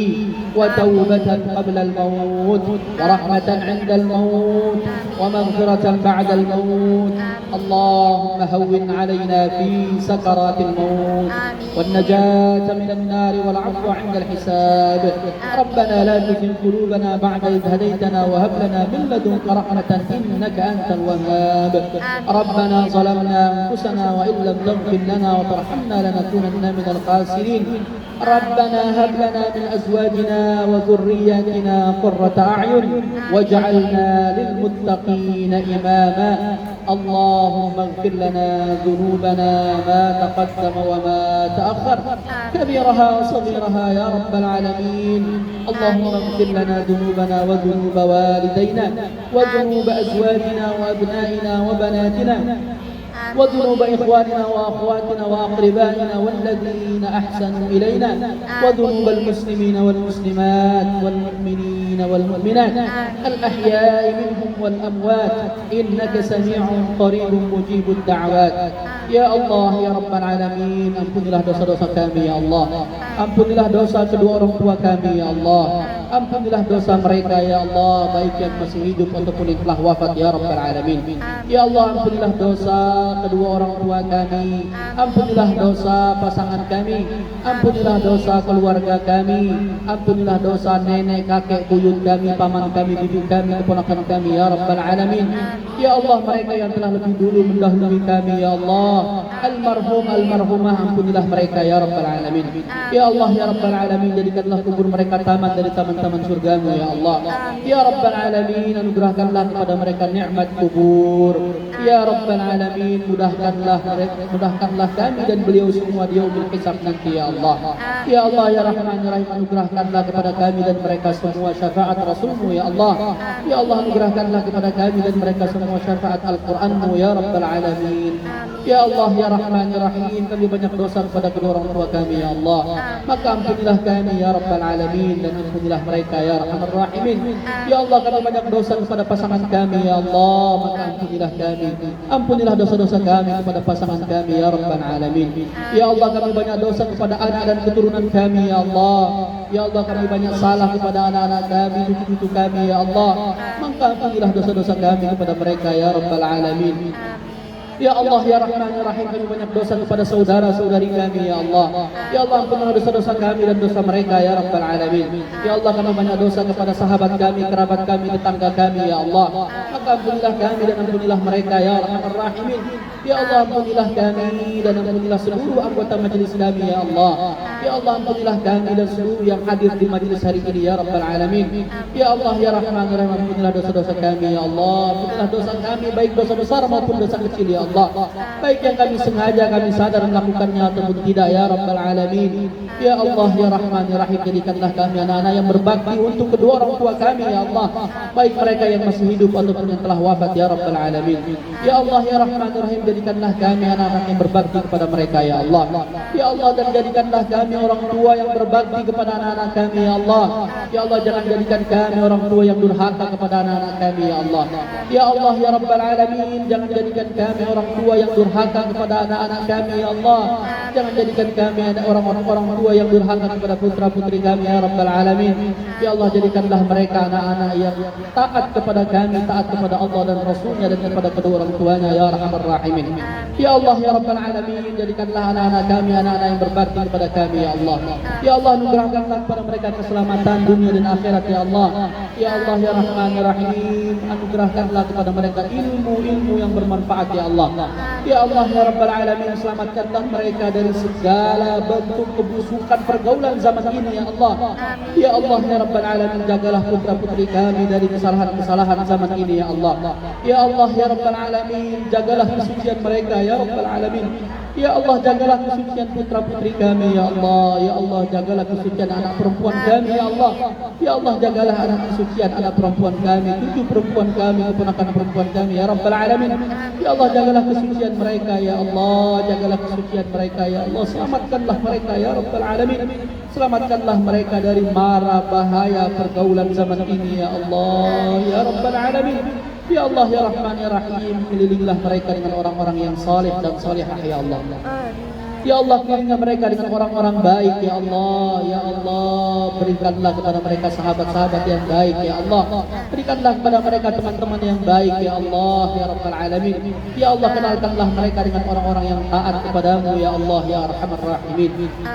وتوبة قبل الموت ورحمة عند الموت ومغفرة بعد الموت. اللهم هون علينا في سكرات الموت والنجاة من النار والعفو عند الحساب. ربنا لا تزغ قلوبنا بعد إذ هديتنا وهب لنا من لدنك رحمة إنك أنت الوهاب. ربنا ظلمنا أنفسنا وإن لم تغفر لنا وترحمنا لنكونن من الخاسرين. ربنا هب لنا من أزواجنا وذرياتنا قرة أعين واجعلنا للمتقين إماما. اللهم اغفر لنا ذنوبنا ما تقدم وما تأخر كبيرها وصغيرها يا رب العالمين. اللهم اغفر لنا ذنوبنا وذنوب والدينا وذنوب أزواجنا وأبنائنا وبناتنا وذنوب إخواننا وأخواتنا وأقربائنا والذين أحسنوا إلينا وذنوب المسلمين والمسلمات والمؤمنين والمؤمنات الأحياء منهم والأموات إنك سميع قريب مجيب الدعوات. Ya Allah, ya Rabbal Alamin, ampunilah dosa-dosa kami ya Allah. Ampunilah dosa kedua orang tua kami ya Allah. Ampunilah dosa mereka ya Allah, baik yang masih hidup ataupun yang telah wafat ya Rabbal Alamin. Ya Allah, ampunilah dosa kedua orang tua kami. Ampunilah dosa pasangan kami. Ampunilah dosa keluarga kami. Ampunilah dosa nenek, kakek, buyut kami, paman kami, bibi kami, keponakan kami ya Rabbal Alamin. Ya Allah, mereka yang telah lebih dulu mendahului kami ya Allah, almarhum, almarhumah, ampunilah mereka ya Rabbal Alamin. Ya Allah, ya Rabbal Alamin, jadikanlah kubur mereka taman dari taman-taman surgamu ya Allah. Ya Rabbal Alamin, anugerahkanlah kepada mereka nikmat kubur. Ya Rabbal Alamin, mudahkanlah kami dan beliau semua di yaumil hisab nanti ya Allah. Ya Allah, ya Rahman, ya Rahim, anugerahkanlah kepada kami dan mereka semua syafaat Rasulmu ya Allah. Ya Allah, anugerahkanlah kepada kami dan mereka semua syafaat Al-Quranmu ya Rabbal Alamin. Ya Allah, ya Rahman, ya Rahim, kami banyak dosa kepada kedua orang tua kami ya Allah. Maka ampunilah kami ya Rabbal Alamin dan ampunilah mereka ya Rahman Rahimin. Ya Allah, kami banyak dosa kepada pasangan kami ya Allah. Maka ampunilah kami. Ampunilah dosa-dosa kami kepada pasangan kami ya Rabbal Alamin. Ya Allah, kami banyak dosa kepada anak dan keturunan kami ya Allah. Ya Allah, kami banyak salah kepada anak-anak kami, cucu-cucu kami ya Allah. Maka ampunilah dosa-dosa kami kepada mereka ya Rabbal Alamin. Ya Allah, ya Rahman, ya Rahim, kami banyak dosa kepada saudara-saudari kami ya Allah. Ya Allah, ampunilah dosa-dosa kami dan dosa mereka ya Rabbal Alamin. Ya Allah, kami banyak dosa kepada sahabat kami, kerabat kami, tetangga kami ya Allah. Maka ampunilah kami dan ampunilah mereka ya Rahman Rahimin. Ya Allah, ampunilah kami dan ampunilah seluruh anggota majelis kami ya Allah. Ya Allah, ampunilah kami dan seluruh yang hadir di majelis hari ini ya Rabbal Alamin. Ya Allah, ya Rahman, ya Rahim, ampunilah dosa-dosa kami ya Allah. Ampunilah dosa kami, baik dosa besar maupun dosa kecil ya Allah. Baik yang kami sengaja, kami sadar melakukannya ataupun tidak ya Rabbal Alamin. Ya Allah, ya Rahman, ya Rahim, jadikanlah kami anak-anak yang berbakti untuk kedua orang tua kami ya Allah, baik mereka yang masih hidup ataupun yang telah wafat ya Rabbal Alamin. Ya Allah, ya Rahman, ya Rahim, jadikanlah kami anak-anak yang berbakti kepada mereka ya Allah. Ya Allah, dan jadikanlah kami orang tua yang berbakti kepada anak-anak kami ya Allah. Ya Allah, jangan jadikan kami orang tua yang durhaka kepada anak-anak kami ya Allah. Ya Allah, ya Rabbal Alamin, jangan jadikan kami orang tua yang durhaka kepada anak-anak kami ya Allah. Jangan jadikan kami orang-orang tua yang durhaka kepada putra-putri kami ya Rabbal Alamin. Ya Allah, jadikanlah mereka anak-anak yang taat kepada kami, taat kepada Allah dan Rasulnya dan kepada kedua orang tuanya ya Rahman Rahimin. Ya Allah, ya Rabbal Alamin, jadikanlah anak-anak kami anak-anak yang berbakti kepada kami ya Allah. Ya Allah, anugerahkanlah kepada mereka keselamatan dunia dan akhirat ya Allah. Ya Allah, ya Rahman, ya Rahim, anugerahkanlah kepada mereka ilmu-ilmu yang bermanfaat ya Allah. Ya Allah, ya Rabbal Alamin, selamatkanlah mereka dari segala bentuk kebusukan pergaulan zaman ini ya Allah. Ya Allah, ya Rabbal Alamin, jagalah putra-putri kami dari kesalahan-kesalahan zaman ini ya Allah. Ya Allah, ya Rabbal Alamin, jagalah kesucian mereka ya Rabbal Alamin. Ya Allah, jagalah kesucian putra-putri kami ya Allah. Ya Allah, jagalah kesucian anak perempuan kami ya Allah. Ya Allah, jagalah anak kesucian anak perempuan kami, cucu perempuan kami, keponakan perempuan kami ya Rabbal Alamin. Ya Allah, jagalah kesucian mereka ya Allah. Jagalah kesucian mereka ya Allah. Selamatkanlah mereka ya Rabbal Alamin. Selamatkanlah mereka dari mara bahaya pergaulan zaman ini ya Allah ya Rabbal Alamin. Ya Allah, ya Rahman, ya Rahim, kelilinglah mereka dengan orang-orang yang saleh dan salihah ya Allah. Ya Allah, kelilinglah mereka dengan orang-orang baik ya Allah. Ya Allah, berikanlah kepada mereka sahabat-sahabat yang baik ya Allah. Berikanlah kepada mereka teman-teman yang baik ya Allah ya Rabbal Alamin. Ya Allah, kenalkanlah mereka dengan orang-orang yang taat kepadamu ya Allah ya Arhamar Rahimin.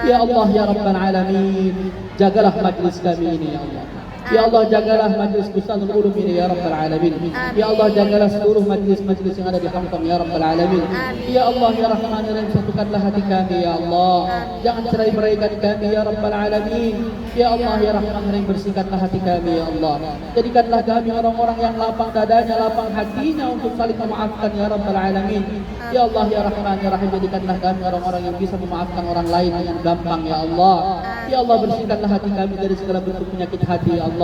Ya Allah, ya Rabbal Alamin, jagalah majlis kami ini ya Allah. Ya Allah, jagalah majlis Bustanul Ulum ini ya Rabbal Alamin. Ya Allah, jagalah seluruh majlis-majlis yang ada di Hamtam ya Rabbal Alamin. Ya Allah, ya Rahman ya Rahim, satukanlah hati kami ya Allah. Jangan cerai beraikan kami ya Rabbal Alamin. Ya Allah, ya Rahman ya Rahim, bersihkanlah hati kami ya Allah. Jadikanlah kami orang-orang yang lapang dadanya, lapang hatinya untuk saling memaafkan ya Rabbal Alamin. Ya Allah, ya Rahman ya Rahim, jadikanlah kami orang-orang yang bisa memaafkan orang lain dengan gampang ya Allah. Ya Allah, bersihkanlah hati kami dari segala bentuk penyakit hati ya Allah.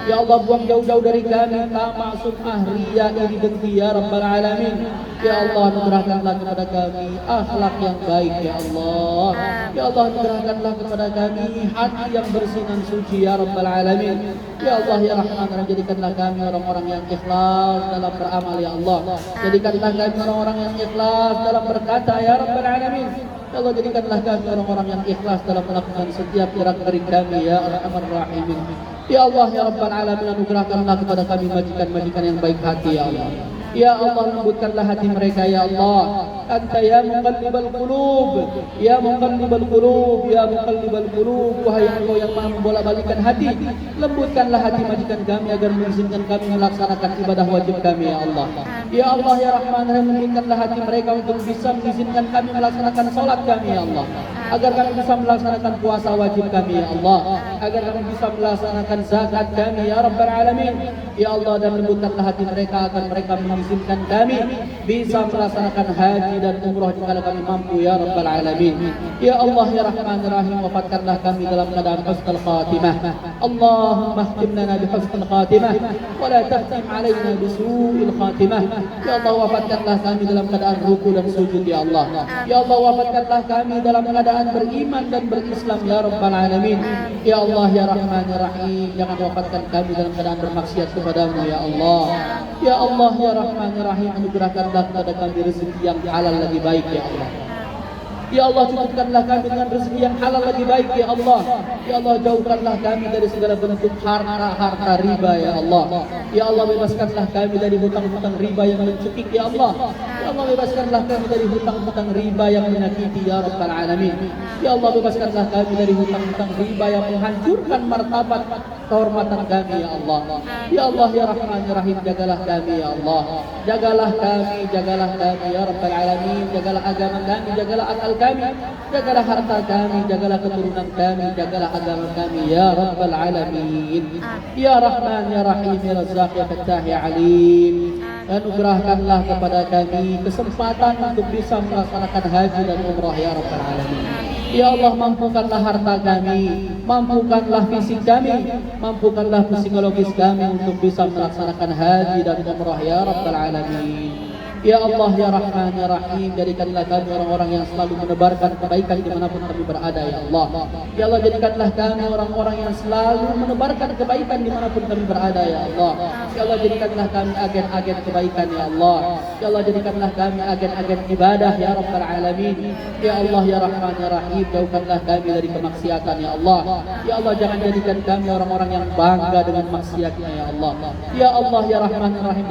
Ya Allah, buang jauh-jauh dari kami tamak, sum'ah, riya, iri, dengki ya Rabbal Alamin. Ya Allah, anugerahkanlah kepada kami akhlak yang baik ya Allah. Ya Allah, anugerahkanlah kepada kami hati yang bersih dan suci ya Rabbal Alamin. Ya Allah, ya Rahman, jadikanlah kami orang-orang yang ikhlas dalam beramal ya Allah. Jadikanlah kami orang-orang yang ikhlas dalam berkata ya Rabbal Alamin. Ya Allah, jadikanlah kami orang-orang yang ikhlas dalam melakukan setiap gerak-gerik kami ya Arhamar Rahimin. Ya Allah, ya Rabbal Alamin, anugerahkanlah kepada kami majikan-majikan yang baik hati ya Allah. Ya Allah, lembutkanlah hati mereka ya Allah. Anta ya muqallibal qulub, ya muqallibal qulub, ya muqallibal qulub. Wahai Engkau yang Maha membolak-balikan hati, lembutkanlah hati majikan kami agar mengizinkan kami melaksanakan ibadah wajib kami ya Allah. Ya Allah, ya Rahman, lembutkanlah hati mereka untuk bisa mengizinkan kami melaksanakan salat kami ya Allah. Agar kami bisa melaksanakan puasa wajib kami ya Allah. Agar kami bisa melaksanakan zakat kami ya Rabbal Alamin. Ya Allah, dan lembutkanlah hati mereka agar mereka mengizinkan kami bisa melaksanakan haji dan umrah jika kami mampu ya Rabbal Alamin. Ya Allah, ya Rahman ya Rahim, wafatkanlah kami dalam keadaan husnul khatimah. Allahumma khtim lana bi husnul khatimah wa la tahtim alaina bi su'il khatimah. Ya Allah, wafatkanlah kami dalam keadaan ruku dan sujud ya Allah. Ya Allah, wafatkanlah kami dalam keadaan beriman dan berislam ya Rabbal Alamin. Ya Allah, ya Rahman ya Rahim, jangan wafatkan kami dalam keadaan bermaksiat kepadamu ya Allah. Ya Allah, ya Rahman ya Rahim, anugerahkanlah kepada kami rezeki yang halal lagi baik ya Allah. Ya Allah, cukupkanlah kami dengan rezeki yang halal lagi baik ya Allah. Ya Allah, jauhkanlah kami dari segala bentuk harta riba ya Allah. Ya Allah, bebaskanlah kami dari hutang-hutang riba yang mencekik ya Allah. Ya Allah, bebaskanlah kami dari hutang-hutang riba yang menyakiti ya Rabbal Alamin. Ya Allah, bebaskanlah kami dari hutang-hutang riba yang menghancurkan martabat kehormatan kami ya Allah. Ya Allah, ya Rahman ya Rahim, jagalah kami ya Allah. Jagalah kami ya Rabbal Alamin. Jagalah agama kami, jagalah akal kami, jagalah harta kami, jagalah keturunan kami, jagalah agama kami ya Rabbal Alamin. Ya Rahman ya Rahim, ya Razzaq, ya Fattah, ya Alim, anugerahkanlah kepada kami kesempatan untuk bisa melaksanakan haji dan umrah ya Rabbal Alamin. Ya Allah, mampukanlah harta kami, mampukanlah fisik kami, mampukanlah psikologis kami untuk bisa melaksanakan haji dan umrah ya Rabbal Alamin. Ya Allah, ya Rahman ya Rahim, jadikanlah kami orang-orang yang selalu menebarkan kebaikan dimanapun kami berada ya Allah. Ya Allah, jadikanlah kami orang-orang yang selalu menebarkan kebaikan dimanapun kami berada ya Allah. Ya Allah, jadikanlah kami agen-agen kebaikan ya Allah. Ya Allah, jadikanlah kami agen-agen ibadah ya Rabbal Alamin. Ya Allah, ya Rahman ya Rahim, jauhkanlah kami dari kemaksiatan ya Allah. Ya Allah, jangan jadikan kami orang-orang yang bangga dengan maksiatnya ya Allah. Ya Allah, ya Rahman ya Rahim,